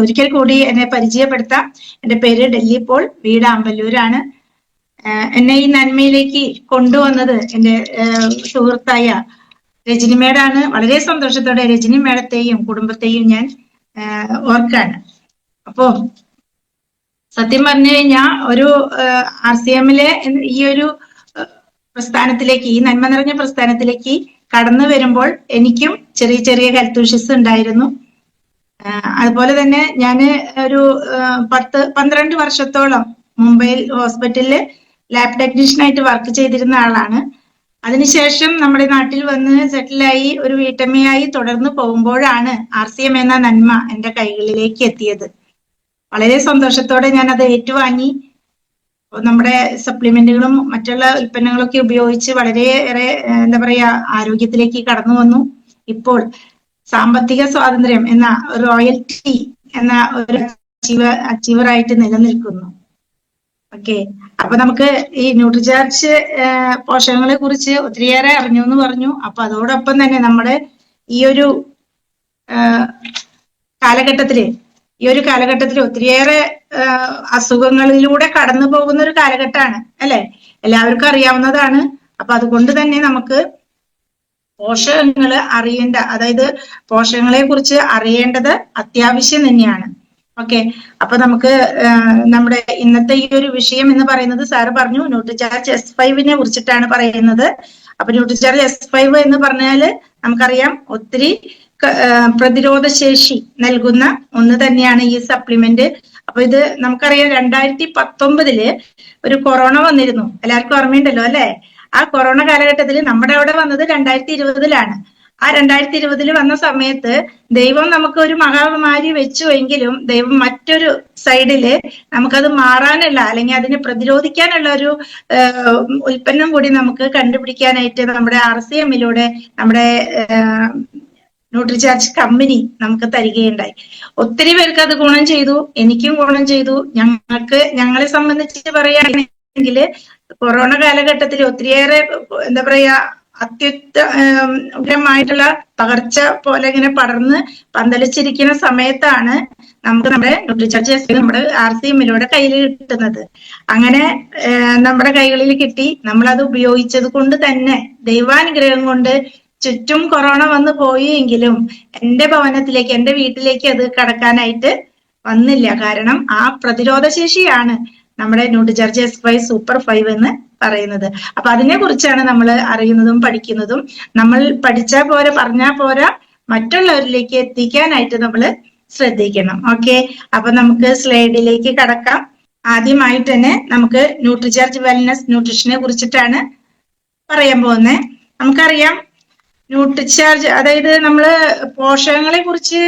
ഒരിക്കൽ കൂടി എന്നെ പരിചയപ്പെടുത്താം. എൻ്റെ പേര് ഡെല്ലി പോൾ, വീട് അമ്പലൂരാണ്. എന്നെ ഈ നന്മയിലേക്ക് കൊണ്ടുവന്നത് എൻ്റെ സുഹൃത്തായ രജനി മേഡാണ്. വളരെ സന്തോഷത്തോടെ രജനി മേഡത്തെയും കുടുംബത്തെയും ഞാൻ ഓർക്കാണ്. അപ്പോ സത്യം പറഞ്ഞു കഴിഞ്ഞാൽ ഒരു RCMലെ ഈ ഒരു പ്രസ്ഥാനത്തിലേക്ക്, ഈ നന്മ നിറഞ്ഞ പ്രസ്ഥാനത്തിലേക്ക് കടന്നു വരുമ്പോൾ എനിക്കും ചെറിയ ചെറിയ ഹെൽത്ത് ഇഷ്യൂസ് ഉണ്ടായിരുന്നു. അതുപോലെ തന്നെ ഞാൻ ഒരു 10-12 വർഷത്തോളം മുംബൈയിൽ ഹോസ്പിറ്റലിൽ ലാബ് ടെക്നീഷ്യനായിട്ട് വർക്ക് ചെയ്തിരുന്ന ആളാണ്. അതിനുശേഷം നമ്മുടെ നാട്ടിൽ വന്ന് സെറ്റിലായി ഒരു വീട്ടമ്മയായി തുടർന്ന് പോകുമ്പോഴാണ് RCM എന്ന നന്മ എൻ്റെ കൈകളിലേക്ക് എത്തിയത്. വളരെ സന്തോഷത്തോടെ ഞാൻ അത് ഏറ്റുവാങ്ങി. നമ്മുടെ സപ്ലിമെന്റുകളും മറ്റുള്ള ഉൽപ്പന്നങ്ങളൊക്കെ ഉപയോഗിച്ച് വളരെയേറെ എന്താ പറയാ ആരോഗ്യത്തിലേക്ക് കടന്നു വന്നു. ഇപ്പോൾ സാമ്പത്തിക സ്വാതന്ത്ര്യം എന്ന റോയൽറ്റി എന്ന ഒരു അച്ചീവറായിട്ട് നിലനിൽക്കുന്നു. ഓക്കെ, അപ്പൊ നമുക്ക് ഈ ന്യൂട്രിചാർജ് പോഷകങ്ങളെ കുറിച്ച് ഒത്തിരിയേറെ അറിഞ്ഞു എന്ന് പറഞ്ഞു. അപ്പൊ അതോടൊപ്പം തന്നെ നമ്മുടെ ഈ ഒരു കാലഘട്ടത്തില് ഒത്തിരിയേറെ അസുഖങ്ങളിലൂടെ കടന്നു പോകുന്ന ഒരു കാലഘട്ടമാണ് അല്ലെ, എല്ലാവർക്കും അറിയാവുന്നതാണ്. അപ്പൊ അതുകൊണ്ട് തന്നെ നമുക്ക് പോഷകങ്ങൾ അറിയേണ്ട, അതായത് പോഷകങ്ങളെ കുറിച്ച് അറിയേണ്ടത് അത്യാവശ്യം തന്നെയാണ്. ഓക്കെ, അപ്പൊ നമുക്ക് നമ്മുടെ ഇന്നത്തെ ഈ ഒരു വിഷയം എന്ന് പറയുന്നത്, സാറ് പറഞ്ഞു ന്യൂട്രിചാർജ് S5നെ കുറിച്ചിട്ടാണ് പറയുന്നത്. അപ്പൊ ന്യൂട്രിചാർജ് S5 എന്ന് പറഞ്ഞാല് നമുക്കറിയാം ഒത്തിരി പ്രതിരോധ ശേഷി നൽകുന്ന ഒന്ന് തന്നെയാണ് ഈ സപ്ലിമെന്റ്. അപ്പൊ ഇത് നമുക്കറിയാം 2019 ഒരു കൊറോണ വന്നിരുന്നു, എല്ലാവർക്കും ഓർമ്മയുണ്ടല്ലോ അല്ലെ. ആ കൊറോണ കാലഘട്ടത്തിൽ നമ്മുടെ അവിടെ വന്നത് 2020 ആ 2020 വന്ന സമയത്ത് ദൈവം നമുക്ക് ഒരു മഹാമാരി വെച്ചു എങ്കിലും ദൈവം മറ്റൊരു സൈഡില് നമുക്കത് മാറാനുള്ള, അല്ലെങ്കിൽ അതിനെ പ്രതിരോധിക്കാനുള്ള ഒരു ഉൽപ്പന്നം കൂടി നമുക്ക് കണ്ടുപിടിക്കാനായിട്ട് നമ്മുടെ RCMലൂടെ നമ്മുടെ ന്യൂട്രിചാർജ് കമ്പനി നമുക്ക് തരികയുണ്ടായി. ഒത്തിരി പേർക്ക് അത് ഗുണം ചെയ്തു, എനിക്കും ഗുണം ചെയ്തു. ഞങ്ങളെ സംബന്ധിച്ച് പറയുകയാണെങ്കിൽ കൊറോണ കാലഘട്ടത്തിൽ ഒത്തിരിയേറെ എന്താ പറയാ അത്യുഗ്രമായിട്ടുള്ള പകർച്ച പോലെ ഇങ്ങനെ പടർന്ന് പന്തലിച്ചിരിക്കുന്ന സമയത്താണ് നമുക്ക് നമ്മുടെ ന്യൂട്രിചാർജ് നമ്മുടെ RCMലൂടെ കയ്യിൽ കിട്ടുന്നത്. അങ്ങനെ നമ്മുടെ കൈകളിൽ കിട്ടി, നമ്മളത് ഉപയോഗിച്ചത് കൊണ്ട് തന്നെ ദൈവാനുഗ്രഹം കൊണ്ട് ചുറ്റും കൊറോണ വന്നു പോയി എങ്കിലും എൻ്റെ ഭവനത്തിലേക്ക്, എൻ്റെ വീട്ടിലേക്ക് അത് കടക്കാനായിട്ട് വന്നില്ല. കാരണം ആ പ്രതിരോധ ശേഷിയാണ് നമ്മുടെ ന്യൂട്രിചാർജ് S5 സൂപ്പർ 5 എന്ന് പറയുന്നത്. അപ്പൊ അതിനെ കുറിച്ചാണ് നമ്മൾ അറിയുന്നതും പഠിക്കുന്നതും. നമ്മൾ പഠിച്ചാൽ പോരാ, പറഞ്ഞാൽ പോരാ, മറ്റുള്ളവരിലേക്ക് എത്തിക്കാനായിട്ട് നമ്മൾ ശ്രദ്ധിക്കണം. ഓക്കെ, അപ്പൊ നമുക്ക് സ്ലൈഡിലേക്ക് കടക്കാം. ആദ്യമായിട്ട് തന്നെ നമുക്ക് ന്യൂട്രിചാർജ് വെൽനസ് ന്യൂട്രീഷനെ കുറിച്ചിട്ടാണ് പറയാൻ പോകുന്നത്. നമുക്കറിയാം ന്യൂട്രിചാർജ്, അതായത് നമ്മള് പോഷകങ്ങളെ കുറിച്ച്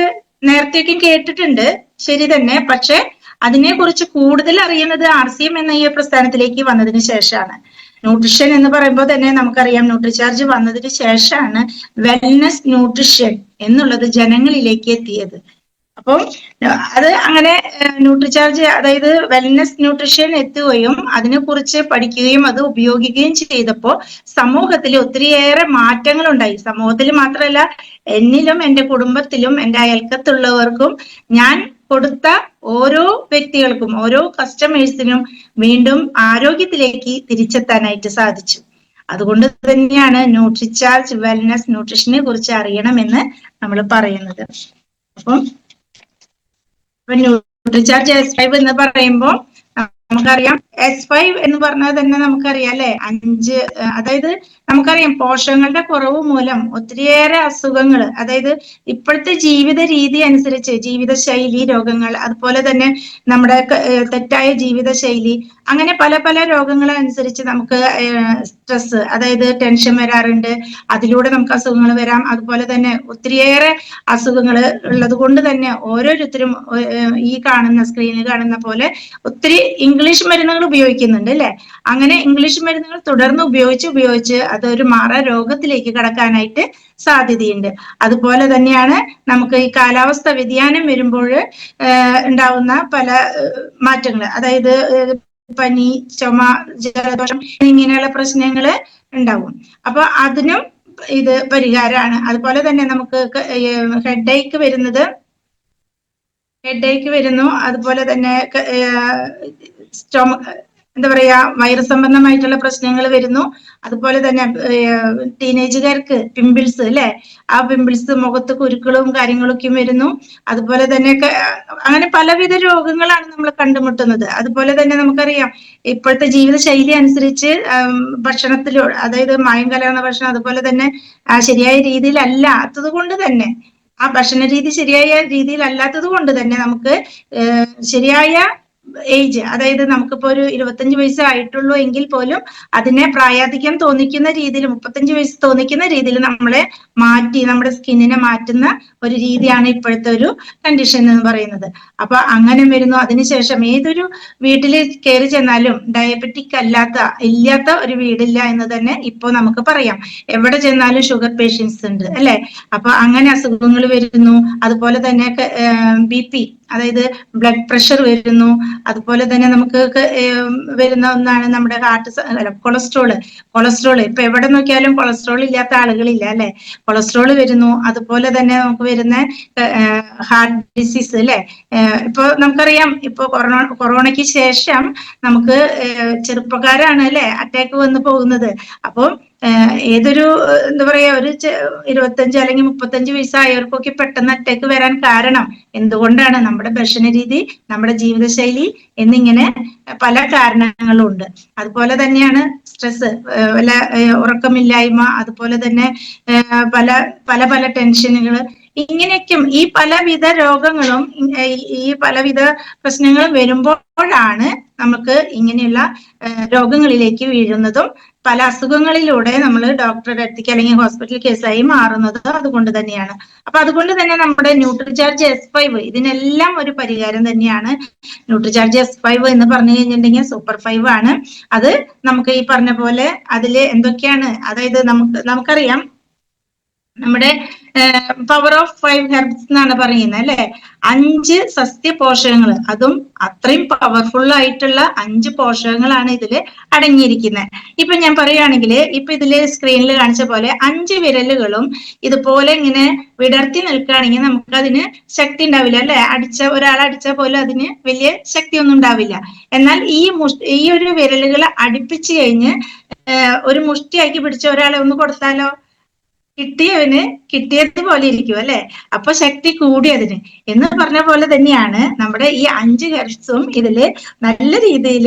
നേരത്തേക്കും കേട്ടിട്ടുണ്ട്, ശരി തന്നെ. പക്ഷെ അതിനെ കുറിച്ച് കൂടുതൽ അറിയുന്നത് RCM എന്ന ഈ പ്രസ്ഥാനത്തിലേക്ക് വന്നതിന് ശേഷമാണ്. ന്യൂട്രിഷൻ എന്ന് പറയുമ്പോൾ തന്നെ നമുക്കറിയാം ന്യൂട്രിചാർജ് വന്നതിന് ശേഷമാണ് വെൽനസ് ന്യൂട്രിഷൻ എന്നുള്ളത് ജനങ്ങളിലേക്ക് എത്തിയത്. അപ്പോൾ അത് അങ്ങനെ ന്യൂട്രിചാർജ്, അതായത് വെൽനസ് ന്യൂട്രീഷൻ എത്തുകയും അതിനെക്കുറിച്ച് പഠിക്കുകയും അത് ഉപയോഗിക്കുകയും ചെയ്തപ്പോൾ സമൂഹത്തിൽ ഒത്തിരിയേറെ മാറ്റങ്ങൾ ഉണ്ടായി. സമൂഹത്തിൽ മാത്രമല്ല, എന്നിലും എൻ്റെ കുടുംബത്തിലും എൻ്റെ അയൽക്കത്തുള്ളവർക്കും ഞാൻ കൊടുത്ത ഓരോ വ്യക്തികൾക്കും, ഓരോ കസ്റ്റമേഴ്സിനും വീണ്ടും ആരോഗ്യത്തിലേക്ക് തിരിച്ചെത്താനായിട്ട് സാധിച്ചു. അതുകൊണ്ട് തന്നെയാണ് ന്യൂട്രിചാർജ് വെൽനസ് ന്യൂട്രീഷനെ കുറിച്ച് അറിയണമെന്ന് നമ്മൾ പറയുന്നത്. അപ്പം ന്യൂട്രിചാർജ് S5 എന്ന് പറയുമ്പോൾ നമുക്കറിയാം S5 എന്ന് പറഞ്ഞാൽ തന്നെ നമുക്കറിയാം അല്ലെ, 5, അതായത് നമുക്കറിയാം പോഷകങ്ങളുടെ കുറവ് മൂലം ഒത്തിരിയേറെ അസുഖങ്ങൾ, അതായത് ഇപ്പോഴത്തെ ജീവിത രീതി അനുസരിച്ച് ജീവിതശൈലി രോഗങ്ങൾ, അതുപോലെ തന്നെ നമ്മുടെ തെറ്റായ ജീവിതശൈലി, അങ്ങനെ പല പല രോഗങ്ങൾ അനുസരിച്ച് നമുക്ക് സ്ട്രെസ്, അതായത് ടെൻഷൻ വരാറുണ്ട്. അതിലൂടെ നമുക്ക് അസുഖങ്ങൾ വരാം. അതുപോലെ തന്നെ ഒത്തിരിയേറെ അസുഖങ്ങൾ ഉള്ളത് കൊണ്ട് തന്നെ ഓരോരുത്തരും ഈ കാണുന്ന സ്ക്രീനിൽ കാണുന്ന പോലെ ഒത്തിരി ഇംഗ്ലീഷ് മരുന്നുകൾ ഉപയോഗിക്കുന്നുണ്ട് അല്ലെ. അങ്ങനെ ഇംഗ്ലീഷ് മരുന്നുകൾ തുടർന്ന് ഉപയോഗിച്ച് അതൊരു മാറാ രോഗത്തിലേക്ക് കടക്കാനായിട്ട് സാധ്യതയുണ്ട്. അതുപോലെ തന്നെയാണ് നമുക്ക് ഈ കാലാവസ്ഥ വ്യതിയാനം വരുമ്പോൾ ഉണ്ടാവുന്ന പല മാറ്റങ്ങൾ, അതായത് പനി, ചുമ, ജലദോഷം ഇങ്ങനെയുള്ള പ്രശ്നങ്ങൾ ഉണ്ടാവും. അപ്പൊ അതിനും ഇത് പരിഹാരമാണ്. അതുപോലെ തന്നെ നമുക്ക് ഹെഡ് ഏക്ക് വരുന്നത് ഹെഡേക്ക് വരുന്നു. അതുപോലെ തന്നെ സ്റ്റൊമ എന്താ പറയാ, വയറ് സംബന്ധമായിട്ടുള്ള പ്രശ്നങ്ങൾ വരുന്നു. അതുപോലെ തന്നെ ടീനേജുകാർക്ക് പിമ്പിൾസ് അല്ലെ, ആ പിമ്പിൾസ്, മുഖത്ത് കുരുക്കളും കാര്യങ്ങളൊക്കെ വരുന്നു. അതുപോലെ തന്നെ അങ്ങനെ പലവിധ രോഗങ്ങളാണ് നമ്മൾ കണ്ടുമുട്ടുന്നത്. അതുപോലെ തന്നെ നമുക്കറിയാം ഇപ്പോഴത്തെ ജീവിത ശൈലി അനുസരിച്ച് ഭക്ഷണത്തിലൂടെ, അതായത് മായം കലർന്ന ഭക്ഷണം, അതുപോലെ തന്നെ ശരിയായ രീതിയിലല്ലാത്തത് കൊണ്ട് തന്നെ, ആ ഭക്ഷണ രീതി ശരിയായ രീതിയിലല്ലാത്തത് കൊണ്ട് തന്നെ നമുക്ക് ശരിയായ ഏജ്, അതായത് നമുക്കിപ്പോ ഒരു 25 വയസ്സായിട്ടുള്ളൂ എങ്കിൽ പോലും അതിനെ പ്രായാധിക്യം തോന്നിക്കുന്ന രീതിയിൽ, 35 വയസ്സ് തോന്നിക്കുന്ന രീതിയിൽ നമ്മളെ മാറ്റി, നമ്മുടെ സ്കിന്നിനെ മാറ്റുന്ന ഒരു രീതിയാണ് ഇപ്പോഴത്തെ ഒരു കണ്ടീഷൻ എന്ന് പറയുന്നത്. അപ്പൊ അങ്ങനെ വരുന്നു. അതിനുശേഷം ഏതൊരു വീട്ടിൽ കയറി ചെന്നാലും ഡയബറ്റിക് ഇല്ലാത്ത ഒരു വീടില്ല എന്ന് തന്നെ ഇപ്പോ നമുക്ക് പറയാം. എവിടെ ചെന്നാലും ഷുഗർ പേഷ്യൻസ് ഉണ്ട് അല്ലെ. അപ്പൊ അങ്ങനെ അസുഖങ്ങൾ വരുന്നു. അതുപോലെ തന്നെ BP, അതായത് ബ്ലഡ് പ്രഷർ വരുന്നു. അതുപോലെ തന്നെ നമുക്ക് വരുന്ന ഒന്നാണ് നമ്മുടെ കൊളസ്ട്രോള്. ഇപ്പൊ എവിടെ നോക്കിയാലും കൊളസ്ട്രോൾ ഇല്ലാത്ത ആളുകളില്ല അല്ലെ. കൊളസ്ട്രോൾ വരുന്നു. അതുപോലെ തന്നെ നമുക്ക് വരുന്ന ഹാർട്ട് ഡിസീസ് അല്ലെ. ഇപ്പൊ നമുക്കറിയാം, ഇപ്പൊ കൊറോണയ്ക്ക് ശേഷം നമുക്ക് ചെറുപ്പക്കാരാണ് അല്ലെ അറ്റാക്ക് വന്ന് പോകുന്നത്. അപ്പോൾ ഏതൊരു എന്താ പറയാ, ഒരു 25 അല്ലെങ്കിൽ 35 വയസ്സായവർക്കൊക്കെ പെട്ടെന്ന് അറ്റാക്ക് വരാൻ കാരണം എന്തുകൊണ്ടാണ്? നമ്മുടെ ഭക്ഷണ രീതി, നമ്മുടെ ജീവിതശൈലി എന്നിങ്ങനെ പല കാരണങ്ങളുണ്ട്. അതുപോലെ തന്നെയാണ് സ്ട്രെസ്, ഉറക്കമില്ലായ്മ, അതുപോലെ തന്നെ പല പല പല ടെൻഷനുകൾ, ഇങ്ങനെയൊക്കെയും ഈ പലവിധ രോഗങ്ങളും ഈ പലവിധ പ്രശ്നങ്ങളും വരുമ്പോഴാണ് നമുക്ക് ഇങ്ങനെയുള്ള രോഗങ്ങളിലേക്ക് വീഴുന്നതും പല അസുഖങ്ങളിലൂടെ നമ്മൾ ഡോക്ടറുടെ അടുത്തേക്ക് അല്ലെങ്കിൽ ഹോസ്പിറ്റൽ കേസായി മാറുന്നത് അതുകൊണ്ട് തന്നെയാണ്. അപ്പൊ അതുകൊണ്ട് തന്നെ നമ്മുടെ ന്യൂട്രിചാർജ് S5 ഇതിനെല്ലാം ഒരു പരിഹാരം തന്നെയാണ്. ന്യൂട്രിചാർജ് S5 എന്ന് പറഞ്ഞു കഴിഞ്ഞിട്ടുണ്ടെങ്കിൽ സൂപ്പർ 5 ആണ്. അത് നമുക്ക് ഈ പറഞ്ഞ പോലെ അതില് എന്തൊക്കെയാണ്, അതായത് നമുക്കറിയാം നമ്മുടെ പവർ ഓഫ് 5 ഹെർബ്സ് എന്നാണ് പറയുന്നത് അല്ലെ. 5 സസ്യ പോഷകങ്ങൾ, അതും അത്രയും പവർഫുൾ ആയിട്ടുള്ള 5 പോഷകങ്ങളാണ് ഇതില് അടങ്ങിയിരിക്കുന്നത്. ഇപ്പൊ ഞാൻ പറയുകയാണെങ്കിൽ, ഇപ്പൊ ഇതില് സ്ക്രീനിൽ കാണിച്ച പോലെ 5 വിരലുകളും ഇതുപോലെ ഇങ്ങനെ വിടർത്തി നിൽക്കുകയാണെങ്കിൽ നമുക്ക് അതിന് ശക്തി ഉണ്ടാവില്ല അല്ലെ. ഒരാളെ അടിച്ചാൽ പോലും അതിന് വലിയ ശക്തിയൊന്നും ഉണ്ടാവില്ല. എന്നാൽ ഈ ഒരു വിരലുകൾ അടുപ്പിച്ച് കഴിഞ്ഞ് ഒരു മുഷ്ടിയാക്കി പിടിച്ച ഒരാളെ ഒന്ന് കൊടുത്താലോ, കിട്ടിയവന് കിട്ടിയതുപോലെ ഇരിക്കും അല്ലെ. അപ്പൊ ശക്തി കൂടി അതിന് എന്ന് പറഞ്ഞ പോലെ തന്നെയാണ് നമ്മുടെ ഈ 5 ഹെർബ്സും ഇതില് നല്ല രീതിയിൽ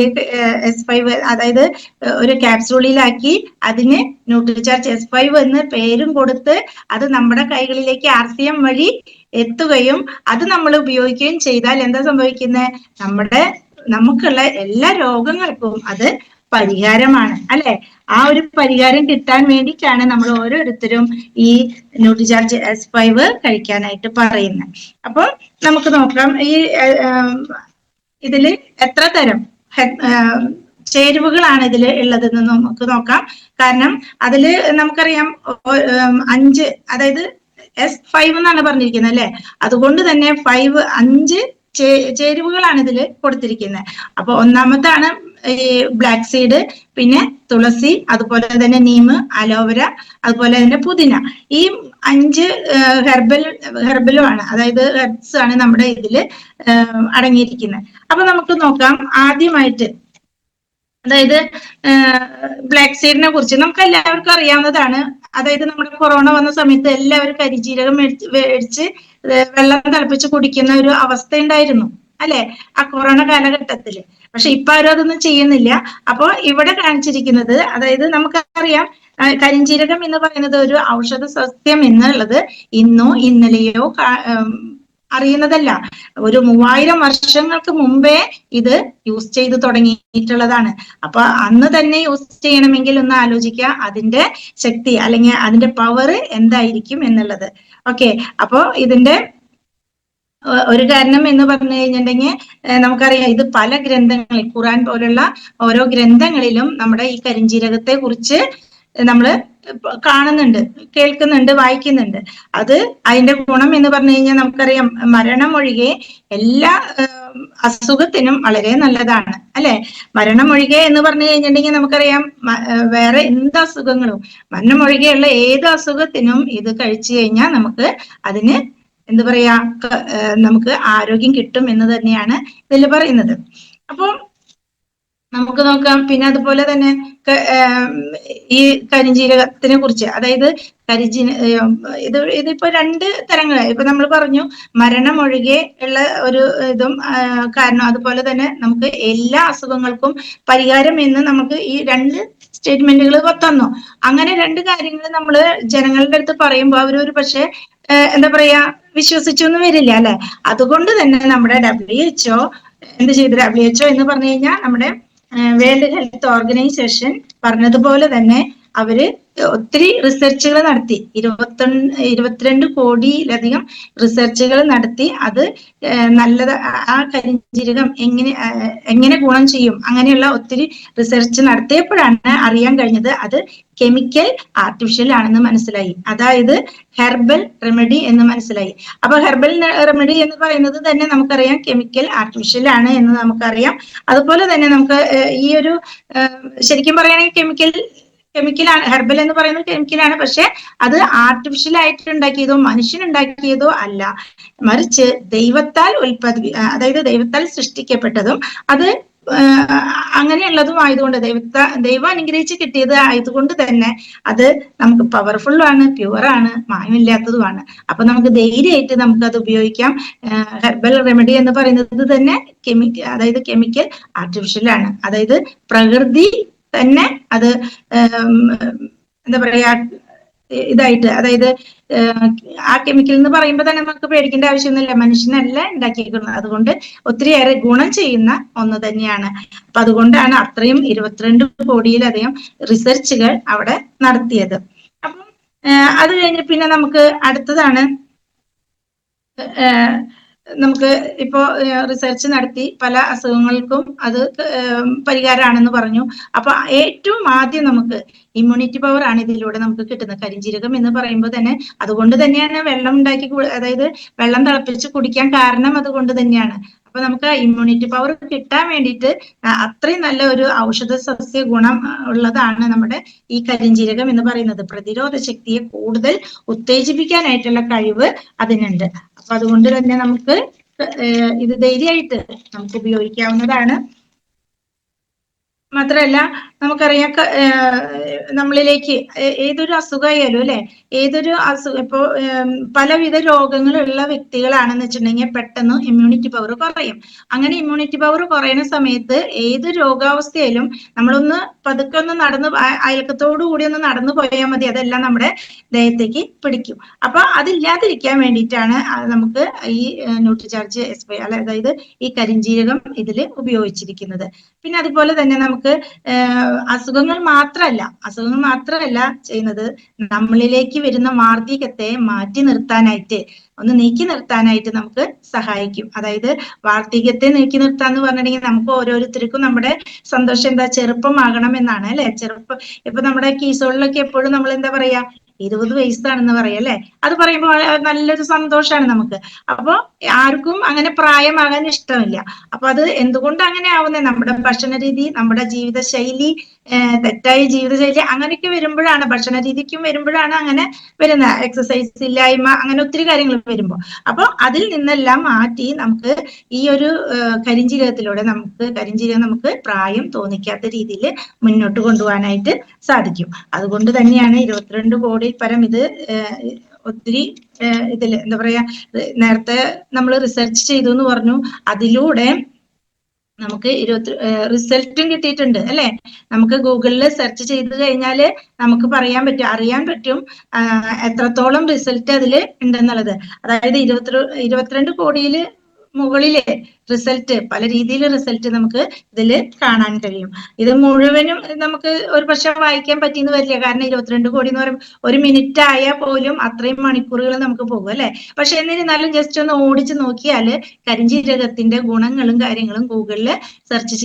S5, അതായത് ഒരു ക്യാപ്സൂളിലാക്കി അതിന് ന്യൂട്രിചാർജ് S5 എന്ന് പേരും കൊടുത്ത് അത് നമ്മുടെ കൈകളിലേക്ക് RCM വഴി എത്തുകയും അത് നമ്മൾ ഉപയോഗിക്കുകയും ചെയ്താൽ എന്താ സംഭവിക്കുന്നത്? നമുക്കുള്ള എല്ലാ രോഗങ്ങൾക്കും അത് പരിഹാരമാണ് അല്ലെ. ആ ഒരു പരിഹാരം കിട്ടാൻ വേണ്ടിയിട്ടാണ് നമ്മൾ ഓരോരുത്തരും ഈ ന്യൂട്രിചാർജ് S5 കഴിക്കാനായിട്ട് പറയുന്നത്. അപ്പോൾ നമുക്ക് നോക്കാം, ഈ ഇതില് എത്ര തരം ചേരുവകളാണ് ഇതിൽ ഉള്ളതെന്ന് നമുക്ക് നോക്കാം. കാരണം അതില് നമുക്കറിയാം 5, അതായത് S5 എന്നാണ് പറഞ്ഞിരിക്കുന്നത് അല്ലെ. അതുകൊണ്ട് തന്നെ 5 ചേരുവകളാണ് ഇതിൽ കൊടുത്തിരിക്കുന്നത്. അപ്പൊ ഒന്നാമത്താണ് ഈ ബ്ലാക്ക് സീഡ്, പിന്നെ തുളസി, അതുപോലെ തന്നെ നീം, അലോവേര, അതുപോലെ തന്നെ പുതിന. ഈ 5 ഹെർബലുമാണ്, അതായത് ഹെർബ്സ് ആണ് നമ്മുടെ ഇതില് അടങ്ങിയിരിക്കുന്നത്. അപ്പൊ നമുക്ക് നോക്കാം. ആദ്യമായിട്ട് അതായത് ബ്ലാക്ക് സീഡിനെ കുറിച്ച് നമുക്ക് എല്ലാവർക്കും അറിയാവുന്നതാണ്. അതായത് നമ്മുടെ കൊറോണ വന്ന സമയത്ത് എല്ലാവരും കരിജീരകം മേടിച്ച് വെള്ളം തിളപ്പിച്ച് കുടിക്കുന്ന ഒരു അവസ്ഥ ഉണ്ടായിരുന്നു അല്ലെ, ആ കൊറോണ കാലഘട്ടത്തില്. പക്ഷെ ഇപ്പൊ ആരും അതൊന്നും ചെയ്യുന്നില്ല. അപ്പൊ ഇവിടെ കാണിച്ചിരിക്കുന്നത്, അതായത് നമുക്കറിയാം കരിഞ്ജീരകം എന്ന് പറയുന്നത് ഒരു ഔഷധ സസ്യം എന്നുള്ളത് ഇന്നോ ഇന്നലെയോ അറിയുന്നതല്ല. ഒരു 3000 വർഷങ്ങൾക്ക് മുമ്പേ ഇത് യൂസ് ചെയ്ത് തുടങ്ങിയിട്ടുള്ളതാണ്. അപ്പൊ അന്ന് തന്നെ യൂസ് ചെയ്യണമെങ്കിൽ ഒന്ന് ആലോചിക്കുക അതിന്റെ ശക്തി അല്ലെങ്കിൽ അതിന്റെ പവർ എന്തായിരിക്കും എന്നുള്ളത്. ഓക്കെ, അപ്പോ ഇതിന്റെ ഒരു കാരണം എന്ന് പറഞ്ഞു കഴിഞ്ഞിട്ടുണ്ടെങ്കിൽ നമുക്കറിയാം, ഇത് പല ഗ്രന്ഥങ്ങളിൽ, ഖുറാൻ പോലുള്ള ഓരോ ഗ്രന്ഥങ്ങളിലും നമ്മുടെ ഈ കരിഞ്ജീരകത്തെ കുറിച്ച് നമ്മൾ കാണുന്നുണ്ട്, കേൾക്കുന്നുണ്ട്, വായിക്കുന്നുണ്ട്. അത് അതിന്റെ ഗുണം എന്ന് പറഞ്ഞു കഴിഞ്ഞാൽ നമുക്കറിയാം, മരണം ഒഴികെ എല്ലാ അസുഖത്തിനും വളരെ നല്ലതാണ് അല്ലെ. മരണം ഒഴികെ എന്ന് പറഞ്ഞു കഴിഞ്ഞിട്ടുണ്ടെങ്കിൽ നമുക്കറിയാം വേറെ എന്ത് അസുഖങ്ങളും, മരണം ഒഴികെയുള്ള ഏത് അസുഖത്തിനും ഇത് കഴിച്ചു കഴിഞ്ഞാൽ നമുക്ക് അതിന് എന്താ പറയാ നമുക്ക് ആരോഗ്യം കിട്ടും എന്ന് തന്നെയാണ് ഇതിൽ പറയുന്നത്. അപ്പോൾ നമുക്ക് നോക്കാം. പിന്നെ അതുപോലെ തന്നെ ഈ കരിഞ്ജീരകത്തിനെ കുറിച്ച്, അതായത് ഇതിപ്പോ രണ്ട് തരങ്ങളായി. ഇപ്പൊ നമ്മൾ പറഞ്ഞു മരണമൊഴികെ ഉള്ള ഒരു ഇതും കാരണം, അതുപോലെ തന്നെ നമുക്ക് എല്ലാ അസുഖങ്ങൾക്കും പരിഹാരം എന്ന് നമുക്ക് ഈ രണ്ട് സ്റ്റേറ്റ്മെന്റുകൾ തന്നു. അങ്ങനെ രണ്ട് കാര്യങ്ങൾ നമ്മൾ ജനങ്ങളുടെ അടുത്ത് പറയുമ്പോൾ അവരൊരു പക്ഷെ എന്താ പറയാ വിശ്വസിച്ചൊന്നും വരില്ല അല്ലെ. അതുകൊണ്ട് തന്നെ നമ്മുടെ WHO എന്ത് ചെയ്തു? WHO എന്ന് പറഞ്ഞു കഴിഞ്ഞാൽ നമ്മുടെ വേൾഡ് ഹെൽത്ത് ഓർഗനൈസേഷൻ പറഞ്ഞതുപോലെ തന്നെ അവര് ഒത്തിരി റിസർച്ചുകൾ നടത്തി, 22 കോടിയിലധികം റിസർച്ചുകൾ നടത്തി. അത് നല്ലത്, ആ കരിഞ്ജീരകം എങ്ങനെ ഗുണം ചെയ്യും, അങ്ങനെയുള്ള ഒത്തിരി റിസർച്ച് നടത്തിയപ്പോഴാണ് അറിയാൻ കഴിഞ്ഞത് അത് കെമിക്കൽ ആർട്ടിഫിഷ്യൽ ആണെന്ന് മനസ്സിലായി. അതായത് ഹെർബൽ റെമഡി എന്ന് മനസ്സിലായി. അപ്പൊ ഹെർബൽ റെമഡി എന്ന് പറയുന്നത് തന്നെ നമുക്കറിയാം കെമിക്കൽ ആർട്ടിഫിഷ്യൽ ആണ് എന്ന് നമുക്കറിയാം. അതുപോലെ തന്നെ നമുക്ക് ഈ ഒരു ശരിക്കും പറയുകയാണെങ്കിൽ കെമിക്കലാണ്, ഹെർബൽ എന്ന് പറയുന്നത് കെമിക്കലാണ്. പക്ഷെ അത് ആർട്ടിഫിഷ്യൽ ആയിട്ട് ഉണ്ടാക്കിയതോ മനുഷ്യൻ ഉണ്ടാക്കിയതോ അല്ല, മറിച്ച് ദൈവത്താൽ അതായത് ദൈവത്താൽ സൃഷ്ടിക്കപ്പെട്ടതും അത് അങ്ങനെയുള്ളതും ആയതുകൊണ്ട്, ദൈവം അനുഗ്രഹിച്ച് കിട്ടിയത് ആയതുകൊണ്ട് തന്നെ അത് നമുക്ക് പവർഫുൾ ആണ്, പ്യുവർ ആണ്, മായമില്ലാത്തതുമാണ്. അപ്പൊ നമുക്ക് ധൈര്യമായിട്ട് നമുക്ക് അത് ഉപയോഗിക്കാം. ഹെർബൽ റെമഡി എന്ന് പറയുന്നത് തന്നെ അതായത് കെമിക്കൽ ആർട്ടിഫിഷ്യൽ ആണ്. അതായത് പ്രകൃതി തന്നെ അത് എന്താ പറയാ ഇതായിട്ട്, അതായത് ആ കെമിക്കൽ എന്ന് പറയുമ്പോൾ തന്നെ നമുക്ക് പേടിക്കേണ്ട ആവശ്യമൊന്നുമില്ല, മനുഷ്യനല്ല ഉണ്ടാക്കിയിരിക്കുന്നത്. അതുകൊണ്ട് ഒത്തിരിയേറെ ഗുണം ചെയ്യുന്ന ഒന്ന് തന്നെയാണ്. അപ്പൊ അതുകൊണ്ടാണ് അത്രയും 22 കോടിയിലധികം റിസർച്ചുകൾ അവിടെ നടത്തിയത്. അപ്പം അത് കഴിഞ്ഞ് പിന്നെ നമുക്ക് അടുത്തതാണ്, നമുക്ക് ഇപ്പോ റിസർച്ച് നടത്തി പല അസുഖങ്ങൾക്കും അത് പരിഹാരമാണെന്ന് പറഞ്ഞു. അപ്പൊ ഏറ്റവും ആദ്യം നമുക്ക് ഇമ്മ്യൂണിറ്റി പവർ ആണ് ഇതിലൂടെ നമുക്ക് കിട്ടുന്നത്. കരിഞ്ജീരകം എന്ന് പറയുമ്പോൾ തന്നെ അതുകൊണ്ട് തന്നെയാണ് വെള്ളം ഉണ്ടാക്കി, അതായത് വെള്ളം തിളപ്പിച്ച് കുടിക്കാൻ കാരണം അതുകൊണ്ട് തന്നെയാണ്. അപ്പൊ നമുക്ക് ഇമ്മ്യൂണിറ്റി പവർ കിട്ടാൻ വേണ്ടിയിട്ട് അത്രയും നല്ല ഒരു ഔഷധ സസ്യ ഗുണം ഉള്ളതാണ് നമ്മുടെ ഈ കരിഞ്ജീരകം എന്ന് പറയുന്നത്. പ്രതിരോധ ശക്തിയെ കൂടുതൽ ഉത്തേജിപ്പിക്കാനായിട്ടുള്ള കഴിവ് അതിനുണ്ട്. അപ്പൊ അതുകൊണ്ട് തന്നെ നമുക്ക് ഇത് ധൈര്യമായിട്ട് നമുക്ക് ഉപയോഗിക്കാവുന്നതാണ്. മാത്രമല്ല നമുക്കറിയാം നമ്മളിലേക്ക് ഏതൊരു അസുഖമായാലും അല്ലെ, ഏതൊരു അസുഖം ഇപ്പോ പലവിധ രോഗങ്ങളുള്ള വ്യക്തികളാണെന്ന് വെച്ചിട്ടുണ്ടെങ്കിൽ പെട്ടെന്ന് ഇമ്മ്യൂണിറ്റി പവർ കുറയും. അങ്ങനെ ഇമ്മ്യൂണിറ്റി പവർ കുറയുന്ന സമയത്ത് ഏത് രോഗാവസ്ഥയിലും നമ്മളൊന്ന് പതുക്കെ ഒന്ന് അയൽക്കത്തോടു കൂടി ഒന്ന് നടന്നു പോയാൽ മതി, അതെല്ലാം നമ്മുടെ ദേഹത്തേക്ക് പിടിക്കും. അപ്പൊ അതില്ലാതിരിക്കാൻ വേണ്ടിയിട്ടാണ് നമുക്ക് ഈ ന്യൂട്രിചാർജ് SP അതായത് ഈ കരിഞ്ജീരകം ഇതിൽ ഉപയോഗിച്ചിരിക്കുന്നത്. പിന്നെ അതുപോലെ തന്നെ നമുക്ക് അസുഖങ്ങൾ മാത്രമല്ല ചെയ്യുന്നത്, നമ്മളിലേക്ക് വരുന്ന വാർദ്ധക്യത്തെ മാറ്റി നിർത്താനായിട്ട്, ഒന്ന് നീക്കി നിർത്താനായിട്ട് നമുക്ക് സഹായിക്കും. അതായത് വാർദ്ധക്യത്തെ നീക്കി നിർത്താന്ന് പറഞ്ഞിട്ടുണ്ടെങ്കിൽ നമുക്ക് ഓരോരുത്തർക്കും നമ്മുടെ സന്തോഷം എന്താ, ചെറുപ്പമാകണം എന്നാണ് അല്ലെ. ഇപ്പൊ നമ്മുടെ കീസോളിലൊക്കെ എപ്പോഴും നമ്മൾ എന്താ പറയാ, 20 വയസ്സാണെന്ന് പറയാം അല്ലെ. അത് പറയുമ്പോൾ നല്ലൊരു സന്തോഷമാണ് നമുക്ക്. അപ്പൊ ആർക്കും അങ്ങനെ പ്രായമാകാൻ ഇഷ്ടമില്ല. അപ്പൊ അത് എന്തുകൊണ്ട് അങ്ങനെ ആവുന്നത്, നമ്മുടെ ഭക്ഷണ രീതി, നമ്മുടെ ജീവിതശൈലി, തെറ്റായ ജീവിതശൈലി അങ്ങനെയൊക്കെ വരുമ്പോഴാണ്, ഭക്ഷണ രീതിക്കും വരുമ്പോഴാണ് അങ്ങനെ വരുന്ന, എക്സസൈസ് ഇല്ലായ്മ, അങ്ങനെ ഒത്തിരി കാര്യങ്ങൾ വരുമ്പോൾ. അപ്പൊ അതിൽ നിന്നെല്ലാം മാറ്റി നമുക്ക് ഈ ഒരു കരിഞ്ജീരകത്തിലൂടെ നമുക്ക് പ്രായം തോന്നിക്കാത്ത രീതിയിൽ മുന്നോട്ട് കൊണ്ടുപോകാനായിട്ട് സാധിക്കും. അതുകൊണ്ട് തന്നെയാണ് 22 കോടി പരം ഇത് ഒത്തിരി ഇതില് എന്താ പറയാ, നേരത്തെ നമ്മൾ റിസർച്ച് ചെയ്തു എന്ന് പറഞ്ഞു, അതിലൂടെ നമുക്ക് റിസൾട്ടും കിട്ടിയിട്ടുണ്ട് അല്ലെ. നമുക്ക് ഗൂഗിളിൽ സെർച്ച് ചെയ്ത് കഴിഞ്ഞാൽ നമുക്ക് അറിയാൻ പറ്റും എത്രത്തോളം റിസൾട്ട് അതിൽ ഉണ്ടെന്നുള്ളത്. അതായത് 22 കോടിയില് മുകളിലെ റിസൾട്ട്, പല രീതിയിൽ റിസൾട്ട് നമുക്ക് ഇതിൽ കാണാൻ കഴിയും. ഇത് മുഴുവനും നമുക്ക് ഒരു പക്ഷെ വായിക്കാൻ പറ്റിയെന്ന് വരില്ല, കാരണം 22 കോടി എന്ന് പറയുമ്പോൾ ഒരു മിനിറ്റ് ആയാൽ പോലും അത്രയും മണിക്കൂറുകൾ നമുക്ക് പോകും അല്ലെ. പക്ഷെ എന്നിരുന്നാലും ജസ്റ്റ് ഒന്ന് ഓടിച്ചു നോക്കിയാൽ കരിഞ്ജീരകത്തിന്റെ ഗുണങ്ങളും കാര്യങ്ങളും ഗൂഗിളിൽ സെർച്ച്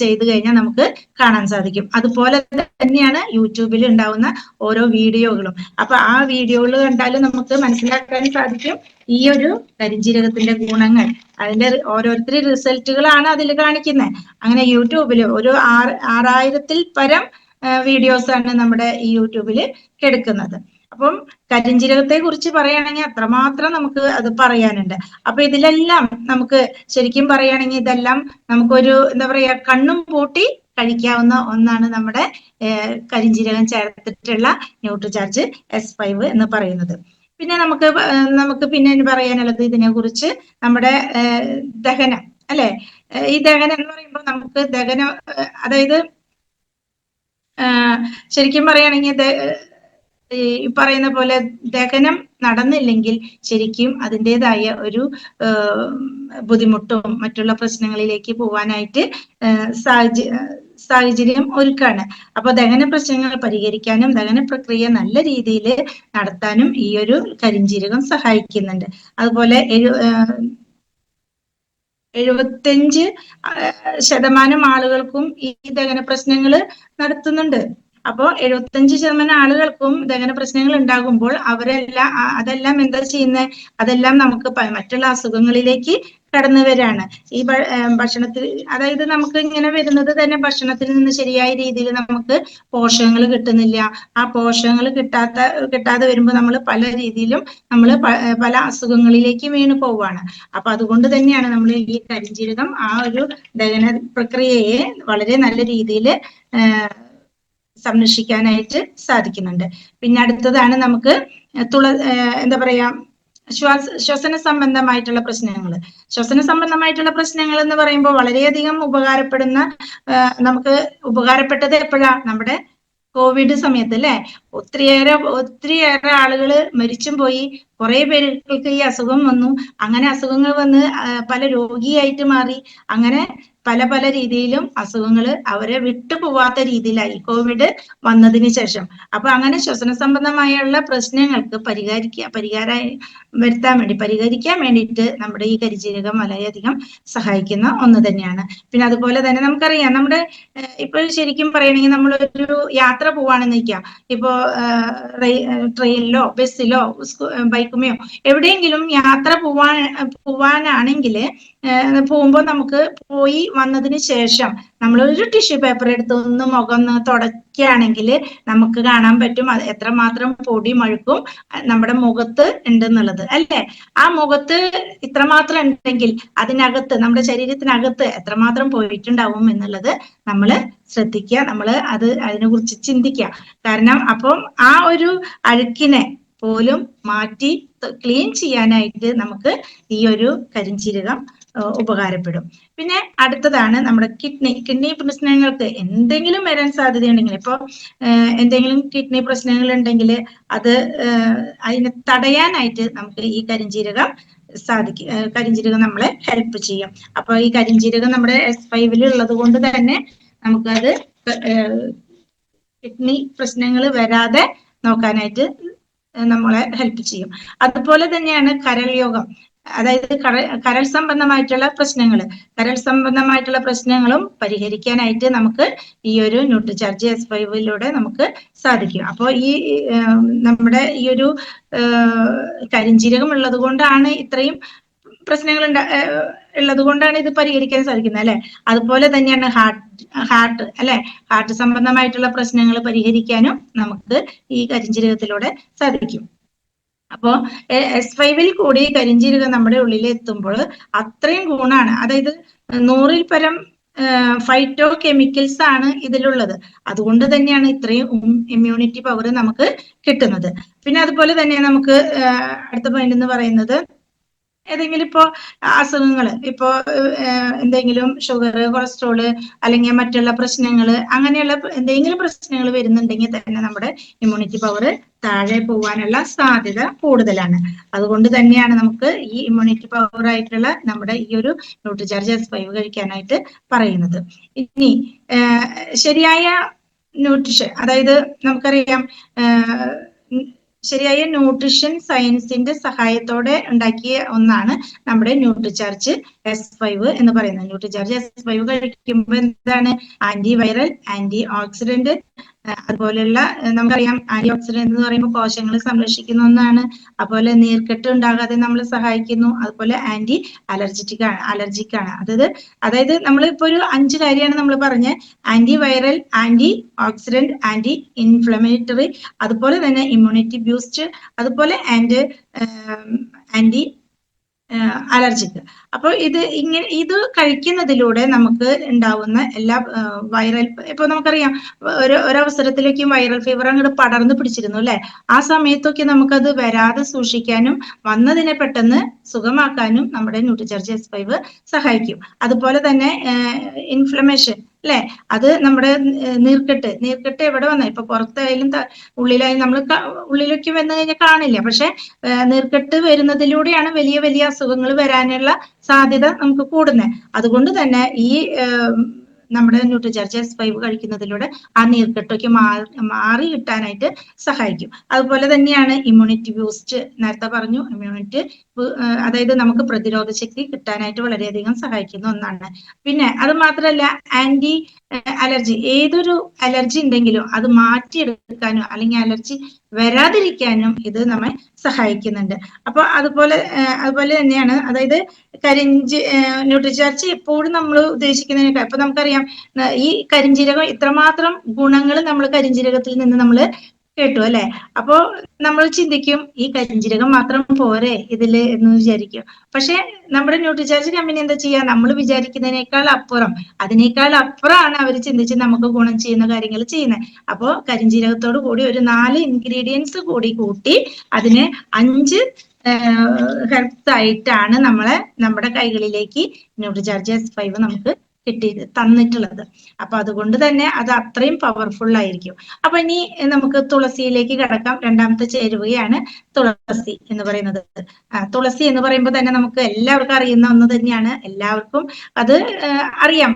ചെയ്ത് കഴിഞ്ഞാൽ നമുക്ക് കാണാൻ സാധിക്കും. അതുപോലെ തന്നെയാണ് യൂട്യൂബിൽ ഉണ്ടാവുന്ന ഓരോ വീഡിയോകളും. അപ്പൊ ആ വീഡിയോകൾ കണ്ടാലും നമുക്ക് മനസ്സിലാക്കാൻ സാധിക്കും ഈ ഒരു കരിഞ്ജീരകത്തിന്റെ ഗുണങ്ങൾ. അതിന്റെ ഓരോരുത്തരുടെ റിസൾട്ടുകളാണ് അതിൽ കാണിക്കുന്നത്. അങ്ങനെ യൂട്യൂബിൽ ഒരു 6000-ൽ പരം വീഡിയോസ് ആണ് നമ്മുടെ ഈ യൂട്യൂബിൽ കിടക്കുന്നത്. അപ്പം കരിഞ്ജീരകത്തെ കുറിച്ച് പറയുകയാണെങ്കിൽ അത്രമാത്രം നമുക്ക് അത് പറയാനുണ്ട്. അപ്പൊ ഇതിലെല്ലാം നമുക്ക് ശരിക്കും പറയുകയാണെങ്കിൽ ഇതെല്ലാം നമുക്കൊരു എന്താ പറയാ കണ്ണും പൂട്ടി കഴിക്കാവുന്ന ഒന്നാണ് നമ്മുടെ കരിഞ്ജീരകം ചേർത്തിട്ടുള്ള ന്യൂട്രിചാർജ് S5 എന്ന് പറയുന്നത്. പിന്നെ നമുക്ക് പിന്നെ പറയാനുള്ളത് ഇതിനെ കുറിച്ച് നമ്മുടെ ദഹനം അല്ലെ. ഈ ദഹനം എന്ന് പറയുമ്പോൾ നമുക്ക് ദഹനം അതായത് ശരിക്കും പറയുകയാണെങ്കിൽ ഈ പറയുന്ന പോലെ ദഹനം നടന്നില്ലെങ്കിൽ ശരിക്കും അതിൻ്റെതായ ഒരു ബുദ്ധിമുട്ടും മറ്റുള്ള പ്രശ്നങ്ങളിലേക്ക് പോവാനായിട്ട് സാഹചര്യം ഒരുക്കാണ്. അപ്പൊ ദഹന പ്രശ്നങ്ങൾ പരിഹരിക്കാനും ദഹന പ്രക്രിയ നല്ല രീതിയിൽ നടത്താനും ഈ ഒരു കരിഞ്ജീരകം സഹായിക്കുന്നുണ്ട്. അതുപോലെ 75% ആളുകൾക്കും ഈ ദഹന പ്രശ്നങ്ങൾ നടത്തുന്നുണ്ട്. അപ്പോ 75% ആളുകൾക്കും ദഹന പ്രശ്നങ്ങൾ ഉണ്ടാകുമ്പോൾ അതെല്ലാം എന്താ ചെയ്യുന്നത്? അതെല്ലാം നമുക്ക് മറ്റുള്ള അസുഖങ്ങളിലേക്ക് കടന്നു വരാണ്. ഈ ഭക്ഷണത്തിൽ അതായത് നമുക്ക് ഇങ്ങനെ വരുന്നത് തന്നെ ഭക്ഷണത്തിൽ നിന്ന് ശരിയായ രീതിയിൽ നമുക്ക് പോഷകങ്ങൾ കിട്ടുന്നില്ല. ആ പോഷകങ്ങൾ കിട്ടാതെ വരുമ്പോൾ നമ്മൾ പല രീതിയിലും നമ്മൾ പല അസുഖങ്ങളിലേക്ക് വീണു പോവാണ്. അപ്പൊ അതുകൊണ്ട് തന്നെയാണ് നമ്മൾ ഈ കരിഞ്ജീരകം ആ ഒരു ദഹന പ്രക്രിയയെ വളരെ നല്ല രീതിയിൽ സംരക്ഷിക്കാനായിട്ട് സാധിക്കുന്നുണ്ട്. പിന്നെ അടുത്തതാണ് നമുക്ക് എന്താ പറയാ ശ്വസന സംബന്ധമായിട്ടുള്ള പ്രശ്നങ്ങൾ. ശ്വസന സംബന്ധമായിട്ടുള്ള പ്രശ്നങ്ങൾ എന്ന് പറയുമ്പോൾ വളരെയധികം നമുക്ക് ഉപകാരപ്പെട്ടത് എപ്പോഴാ? നമ്മുടെ കോവിഡ് സമയത്ത് അല്ലെ. ഒത്തിരിയേറെ ആളുകൾ മരിച്ചും പോയി. കുറെ പേർക്ക് ഈ അസുഖം വന്നു. അങ്ങനെ അസുഖങ്ങൾ വന്ന് പല രോഗിയായിട്ട് മാറി. അങ്ങനെ പല രീതിയിലും അസുഖങ്ങൾ അവരെ വിട്ടുപോവാത്ത രീതിയിലായി കോവിഡ് വന്നതിന് ശേഷം. അപ്പൊ അങ്ങനെ ശ്വസന സംബന്ധമായുള്ള പ്രശ്നങ്ങൾക്ക് പരിഹരിക്കാൻ വേണ്ടിയിട്ട് നമ്മുടെ ഈ കരിഞ്ജീരകം വളരെയധികം സഹായിക്കുന്ന ഒന്ന് തന്നെയാണ്. പിന്നെ അതുപോലെ തന്നെ നമുക്കറിയാം നമ്മുടെ ഇപ്പൊ ശരിക്കും പറയണെങ്കിൽ നമ്മളൊരു യാത്ര പോവാണെന്ന് വെക്കാം. ഇപ്പോ ട്രെയിനിലോ ബസ്സിലോ ബൈക്കുമോ എവിടെയെങ്കിലും യാത്ര പോവാനാണെങ്കിൽ പോകുമ്പോൾ നമുക്ക് പോയി വന്നതിന് ശേഷം നമ്മളൊരു ടിഷ്യൂ പേപ്പർ എടുത്ത് ഒന്ന് മുഖം തുടയ്ക്കുകയാണെങ്കിൽ നമുക്ക് കാണാൻ പറ്റും എത്രമാത്രം പൊടി മഴുക്കും നമ്മുടെ മുഖത്ത് ഉണ്ടെന്നുള്ളത് അല്ലേ. ആ മുഖത്ത് ഇത്രമാത്രം ഉണ്ടെങ്കിൽ അതിനകത്ത് നമ്മുടെ ശരീരത്തിനകത്ത് എത്രമാത്രം പോയിട്ടുണ്ടാവും എന്നുള്ളത് നമ്മൾ ശ്രദ്ധിക്കുക. നമ്മൾ അതിനെ കുറിച്ച് ചിന്തിക്കുക. കാരണം അപ്പം ആ ഒരു അഴുക്കിനെ പോലും മാറ്റി ക്ലീൻ ചെയ്യാനായിട്ട് നമുക്ക് ഈ ഒരു കരിഞ്ജീരകം ഉപകാരപ്പെടും. പിന്നെ അടുത്തതാണ് നമ്മുടെ കിഡ്നി പ്രശ്നങ്ങൾക്ക് എന്തെങ്കിലും വരാൻ സാധ്യതയുണ്ടെങ്കിൽ, ഇപ്പൊ എന്തെങ്കിലും കിഡ്നി പ്രശ്നങ്ങൾ ഉണ്ടെങ്കിൽ അതിനെ തടയാനായിട്ട് നമുക്ക് ഈ കരിഞ്ജീരകം നമ്മളെ ഹെൽപ്പ് ചെയ്യും. അപ്പൊ ഈ കരിഞ്ജീരകം നമ്മുടെ S5 ഉള്ളത് കൊണ്ട് തന്നെ നമുക്കത് കിഡ്നി പ്രശ്നങ്ങൾ വരാതെ നോക്കാനായിട്ട് നമ്മളെ ഹെൽപ്പ് ചെയ്യും. അതുപോലെ തന്നെയാണ് കരൾ രോഗം, അതായത് കരൾ സംബന്ധമായിട്ടുള്ള പ്രശ്നങ്ങളും പരിഹരിക്കാനായിട്ട് നമുക്ക് ഈ ഒരു ന്യൂട്രിചാർജ് S5 നമുക്ക് സാധിക്കും. അപ്പോൾ ഈ നമ്മുടെ ഈ ഒരു കരിഞ്ജീരകം ഉള്ളത് കൊണ്ടാണ് ഇത്രയും പ്രശ്നങ്ങൾ ഉള്ളത് കൊണ്ടാണ് ഇത് പരിഹരിക്കാൻ സാധിക്കുന്നത് അല്ലെ. അതുപോലെ തന്നെയാണ് ഹാർട്ട് സംബന്ധമായിട്ടുള്ള പ്രശ്നങ്ങൾ പരിഹരിക്കാനും നമുക്ക് ഈ കരിഞ്ജീരകത്തിലൂടെ സാധിക്കും. അപ്പോ S5 കൂടി കരിഞ്ജീരകം നമ്മുടെ ഉള്ളിൽ എത്തുമ്പോൾ അത്രയും ഗുണാണ്. അതായത് 100ൽ പരം ഫൈറ്റോ കെമിക്കൽസ് ആണ് ഇതിലുള്ളത്. അതുകൊണ്ട് തന്നെയാണ് ഇത്രയും ഇമ്മ്യൂണിറ്റി പവർ നമുക്ക് കിട്ടുന്നത്. പിന്നെ അതുപോലെ തന്നെ നമുക്ക് അടുത്ത പോയിന്റ് എന്ന് പറയുന്നത് ഏതെങ്കിലും ഇപ്പോ അസുഖങ്ങൾ, ഇപ്പോ എന്തെങ്കിലും ഷുഗർ, കൊളസ്ട്രോള് അല്ലെങ്കിൽ മറ്റുള്ള പ്രശ്നങ്ങൾ, അങ്ങനെയുള്ള എന്തെങ്കിലും പ്രശ്നങ്ങൾ വരുന്നുണ്ടെങ്കിൽ തന്നെ നമ്മുടെ ഇമ്മ്യൂണിറ്റി പവർ താഴെ പോവാനുള്ള സാധ്യത കൂടുതലാണ്. അതുകൊണ്ട് തന്നെയാണ് നമുക്ക് ഈ ഇമ്മ്യൂണിറ്റി പവർ ആയിട്ടുള്ള നമ്മുടെ ഈ ഒരു ന്യൂട്രിചാർജ് S5 കഴിക്കാനായിട്ട് പറയുന്നത്. ഇനി ശരിയായ ന്യൂട്രിഷൻ, അതായത് നമുക്കറിയാം ശരിയായ ന്യൂട്രിഷൻ സയൻസിന്റെ സഹായത്തോടെ ഉണ്ടാക്കിയ ഒന്നാണ് നമ്മുടെ ന്യൂട്രിചാർജ് S5 എന്ന് പറയുന്നത്. ന്യൂട്രിചാർജ് S5 കഴിക്കുമ്പോൾ എന്താണ്? ആന്റി വൈറൽ, ആന്റി ഓക്സിഡന്റ്, അതുപോലെയുള്ള നമുക്കറിയാം ആന്റി ഓക്സിഡന്റ് എന്ന് പറയുമ്പോൾ കോശങ്ങളെ സംരക്ഷിക്കുന്ന ഒന്നാണ്. അതുപോലെ നീർക്കെട്ട് ഉണ്ടാകാതെ നമ്മളെ സഹായിക്കുന്നു. അതുപോലെ ആന്റി അലർജിക് ആണ്. അതായത് നമ്മളിപ്പോ ഒരു 5 കാര്യമാണ് നമ്മൾ പറഞ്ഞ: anti viral, anti oxidant, anti inflammatory, അതുപോലെ തന്നെ ഇമ്മ്യൂണിറ്റി ബൂസ്റ്റ്, അതുപോലെ ആന്റി അലർജിക്ക്. അപ്പോൾ ഇത് കഴിക്കുന്നതിലൂടെ നമുക്ക് ഉണ്ടാവുന്ന എല്ലാ വൈറൽ, ഇപ്പൊ നമുക്കറിയാം ഒരവസരത്തിലേക്ക് വൈറൽ ഫീവർ അങ്ങോട്ട് പടർന്നു പിടിച്ചിരുന്നു അല്ലെ? ആ സമയത്തൊക്കെ നമുക്കത് വരാതെ സൂക്ഷിക്കാനും വന്നതിനെ പെട്ടെന്ന് സുഖമാക്കാനും നമ്മുടെ ന്യൂട്രിചാർജ് S5 സഹായിക്കും. അതുപോലെ തന്നെ ഇൻഫ്ലമേഷൻ അല്ലെ, അത് നമ്മുടെ നീർക്കെട്ട് എവിടെ വന്ന, ഇപ്പൊ പുറത്തായാലും ഉള്ളിലായാലും നമ്മൾ ഉള്ളിലേക്ക് വന്നു കഴിഞ്ഞാൽ കാണില്ല, പക്ഷെ നീർക്കെട്ട് വരുന്നതിലൂടെയാണ് വലിയ വലിയ അസുഖങ്ങൾ വരാനുള്ള സാധ്യത നമുക്ക് കൂടുന്നത്. അതുകൊണ്ട് തന്നെ ഈ നമ്മുടെ ന്യൂട്രിചാർജ് S5 കഴിക്കുന്നതിലൂടെ ആ നീർക്കെട്ടൊക്കെ മാറി കിട്ടാനായിട്ട് സഹായിക്കും. അതുപോലെ തന്നെയാണ് ഇമ്മ്യൂണിറ്റി ബൂസ്റ്റ്. നേരത്തെ പറഞ്ഞു, ഇമ്മ്യൂണിറ്റി അതായത് നമുക്ക് പ്രതിരോധ ശക്തി കിട്ടാനായിട്ട് വളരെയധികം സഹായിക്കുന്ന ഒന്നാണ്. പിന്നെ അത് മാത്രമല്ല, ആന്റി അലർജി, ഏതൊരു അലർജി ഉണ്ടെങ്കിലും അത് മാറ്റിയെടുക്കാനും അല്ലെങ്കിൽ അലർജി വരാതിരിക്കാനും ഇത് നമ്മെ സഹായിക്കുന്നുണ്ട്. അപ്പൊ അതുപോലെ തന്നെയാണ്, അതായത് ന്യൂട്രിചാർജ് എപ്പോഴും നമ്മൾ ഉദ്ദേശിക്കുന്നതിനേക്കാൾ, ഇപ്പൊ നമുക്കറിയാം ഈ കരിഞ്ജീരകം ഇത്രമാത്രം ഗുണങ്ങൾ നമ്മൾ കരിഞ്ജീരകത്തിൽ നിന്ന് നമ്മൾ കേട്ടു അല്ലെ? അപ്പോ നമ്മൾ ചിന്തിക്കും ഈ കരിഞ്ജീരകം മാത്രം പോരെ ഇതില് എന്ന് വിചാരിക്കും. പക്ഷെ നമ്മുടെ ന്യൂട്രിചാർജ് കമ്പനി എന്താ ചെയ്യാ? നമ്മൾ വിചാരിക്കുന്നതിനേക്കാൾ അപ്പുറം, അതിനേക്കാൾ അപ്പുറമാണ് അവർ ചിന്തിച്ച് നമുക്ക് ഗുണം ചെയ്യുന്ന കാര്യങ്ങൾ ചെയ്യുന്നത്. അപ്പോ കരിഞ്ജീരകത്തോട് കൂടി ഒരു 4 ഇൻഗ്രീഡിയൻസ് കൂടി കൂട്ടി അതിനെ 5 ഹെർബ്സ് ആയിട്ടാണ് നമ്മുടെ കൈകളിലേക്ക് ന്യൂട്രിചാർജ് S5 നമുക്ക് തന്നിട്ടുള്ളത്. അപ്പൊ അതുകൊണ്ട് തന്നെ അത് അത്രയും പവർഫുൾ ആയിരിക്കും. അപ്പൊ ഇനി നമുക്ക് തുളസിയിലേക്ക് കടക്കാം. രണ്ടാമത്തെ ചേരുവയാണ് തുളസി എന്ന് പറയുന്നത്. തുളസി എന്ന് പറയുമ്പോൾ തന്നെ നമുക്ക് എല്ലാവർക്കും അറിയുന്ന ഒന്ന് തന്നെയാണ്. എല്ലാവർക്കും അത് അറിയാം.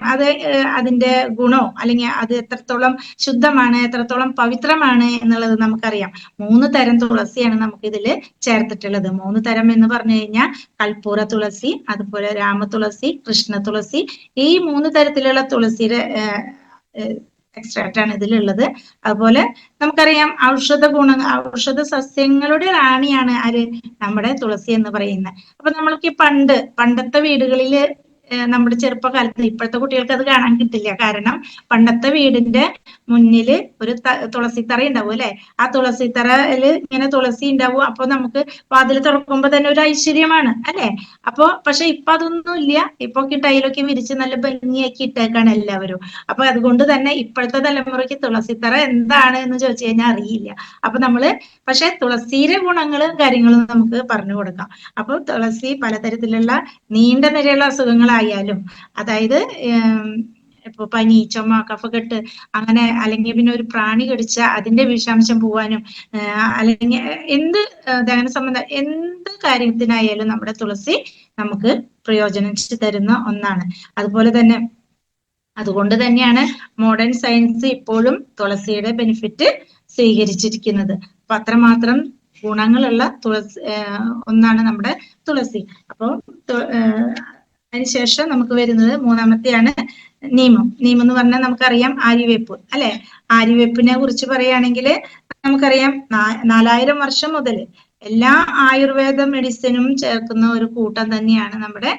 അതിന്റെ ഗുണോ അല്ലെങ്കിൽ അത് എത്രത്തോളം ശുദ്ധമാണ്, എത്രത്തോളം പവിത്രമാണ് എന്നുള്ളത് നമുക്കറിയാം. 3 തരം തുളസിയാണ് നമുക്ക് ഇതിൽ ചേർത്തിട്ടുള്ളത്. 3 തരം എന്ന് പറഞ്ഞു കഴിഞ്ഞാൽ കൽപ്പൂര തുളസി, അതുപോലെ രാമ തുളസി, കൃഷ്ണ തുളസി. ഈ 3 തരത്തിലുള്ള തുളസിയുടെ എക്സ്ട്രാക്റ്റ് ആണ് ഇതിലുള്ളത്. അതുപോലെ നമുക്കറിയാം ഔഷധ സസ്യങ്ങളുടെ റാണിയാണ് നമ്മുടെ തുളസി എന്ന് പറയുന്നത്. അപ്പൊ നമ്മൾക്ക് പണ്ടത്തെ വീടുകളിൽ നമ്മുടെ ചെറുപ്പകാലത്ത്, ഇപ്പോഴത്തെ കുട്ടികൾക്ക് അത് കാണാൻ കിട്ടില്ല. കാരണം പണ്ടത്തെ വീടിന്റെ മുന്നില് ഒരു തുളസിത്തറ ഉണ്ടാവും അല്ലെ? ആ തുളസിത്തറയില് ഇങ്ങനെ തുളസി ഉണ്ടാവും. അപ്പൊ നമുക്ക് വാതിൽ തുറക്കുമ്പോ തന്നെ ഒരു ഐശ്വര്യമാണ് അല്ലെ? പക്ഷെ ഇപ്പൊ അതൊന്നും ഇല്ല. ഇപ്പൊ ടൈലൊക്കെ വിരിച്ച് നല്ല ഭംഗിയാക്കി ഇട്ടേക്കാണ് എല്ലാവരും. അപ്പൊ അതുകൊണ്ട് തന്നെ ഇപ്പോഴത്തെ തലമുറയ്ക്ക് തുളസിത്തറ എന്താണ് എന്ന് ചോദിച്ചു കഴിഞ്ഞാൽ അറിയില്ല. അപ്പൊ പക്ഷെ തുളസിയുടെ ഗുണങ്ങളും കാര്യങ്ങളും നമുക്ക് പറഞ്ഞു കൊടുക്കാം. അപ്പൊ തുളസി പലതരത്തിലുള്ള നീണ്ട നിരയുള്ള അസുഖങ്ങളായാലും, അതായത് ഇപ്പൊ പനി, ചുമ, കഫക്കെട്ട്, അങ്ങനെ അല്ലെങ്കിൽ പിന്നെ ഒരു പ്രാണി കടിച്ച അതിന്റെ വിഷാംശം പോവാനും, അല്ലെങ്കിൽ ദഹന സംബന്ധം എന്ത് കാര്യത്തിനായാലും നമ്മുടെ തുളസി നമുക്ക് പ്രയോജനം തരുന്ന ഒന്നാണ്. അതുകൊണ്ട് തന്നെയാണ് മോഡേൺ സയൻസ് ഇപ്പോഴും തുളസിയുടെ ബെനിഫിറ്റ് സ്വീകരിച്ചിരിക്കുന്നത്. അപ്പൊ അത്രമാത്രം ഗുണങ്ങളുള്ള ഒന്നാണ് നമ്മുടെ തുളസി. അപ്പോൾ അതിനുശേഷം നമുക്ക് വരുന്നത് മൂന്നാമത്തെയാണ് നീമം. നീമം എന്ന് പറഞ്ഞാൽ നമുക്കറിയാം ആര്യവേപ്പ് അല്ലെ? ആര്യവേപ്പിനെ കുറിച്ച് പറയുകയാണെങ്കിൽ നമുക്കറിയാം 4000 വർഷം മുതൽ എല്ലാ ആയുർവേദ മെഡിസിനും ചേർക്കുന്ന ഒരു കൂട്ടം തന്നെയാണ് നമ്മുടെ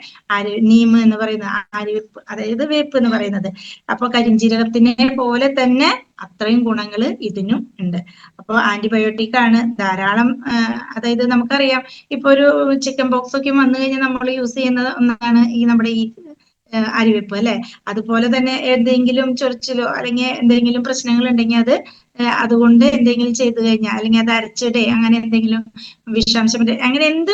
നീം എന്ന് പറയുന്നത്, ആര്യവേപ്പ്, അതായത് വേപ്പ് എന്ന് പറയുന്നത്. അപ്പൊ കരിഞ്ജീരകത്തിനെ പോലെ തന്നെ അത്രയും ഗുണങ്ങൾ ഇതിനും ഉണ്ട്. അപ്പോൾ ആന്റിബയോട്ടിക് ആണ് ധാരാളം. അതായത് നമുക്കറിയാം ഇപ്പൊ ഒരു ചിക്കൻ ബോക്സ് ഒക്കെ വന്നു കഴിഞ്ഞാൽ നമ്മൾ യൂസ് ചെയ്യുന്ന ഒന്നാണ് നമ്മുടെ ഈ ആര്യവേപ്പ് അല്ലെ? അതുപോലെ തന്നെ എന്തെങ്കിലും ചൊറിച്ചിലോ അല്ലെങ്കിൽ എന്തെങ്കിലും പ്രശ്നങ്ങൾ ഉണ്ടെങ്കിൽ അതുകൊണ്ട് എന്തെങ്കിലും ചെയ്തു കഴിഞ്ഞാൽ, അല്ലെങ്കിൽ അത് അരച്ചിടെ അങ്ങനെ എന്തെങ്കിലും വിഷാംശം, അങ്ങനെ എന്ത്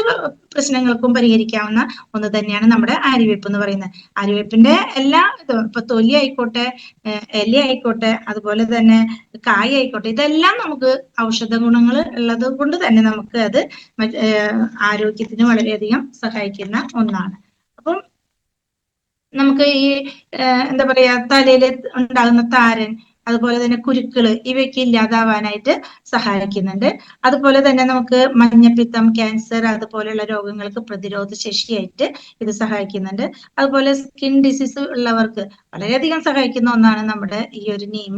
പ്രശ്നങ്ങൾക്കും പരിഹരിക്കാവുന്ന ഒന്ന് തന്നെയാണ് നമ്മുടെ ആര്യവേപ്പ് എന്ന് പറയുന്നത്. ആര്യവേപ്പിന്റെ എല്ലാ ഇപ്പൊ തൊലി ആയിക്കോട്ടെ, ഇല ആയിക്കോട്ടെ, അതുപോലെ തന്നെ കായ ആയിക്കോട്ടെ, ഇതെല്ലാം നമുക്ക് ഔഷധ ഗുണങ്ങൾ ഉള്ളത് കൊണ്ട് തന്നെ നമുക്ക് അത് ആരോഗ്യത്തിന് വളരെയധികം സഹായിക്കുന്ന ഒന്നാണ്. അപ്പം നമുക്ക് ഈ എന്താ പറയാ, തലയിൽ ഉണ്ടാകുന്ന താരൻ, അതുപോലെ തന്നെ കുരുക്കള് ഇവയൊക്കെ ഇല്ലാതാവാനായിട്ട് സഹായിക്കുന്നുണ്ട്. അതുപോലെ തന്നെ നമുക്ക് മഞ്ഞപ്പിത്തം, ക്യാൻസർ അതുപോലെയുള്ള രോഗങ്ങൾക്ക് പ്രതിരോധ ശേഷിയായിട്ട് ഇത് സഹായിക്കുന്നുണ്ട്. അതുപോലെ സ്കിൻ ഡിസീസ് ഉള്ളവർക്ക് വളരെയധികം സഹായിക്കുന്ന ഒന്നാണ് നമ്മുടെ ഈ ഒരു നീം.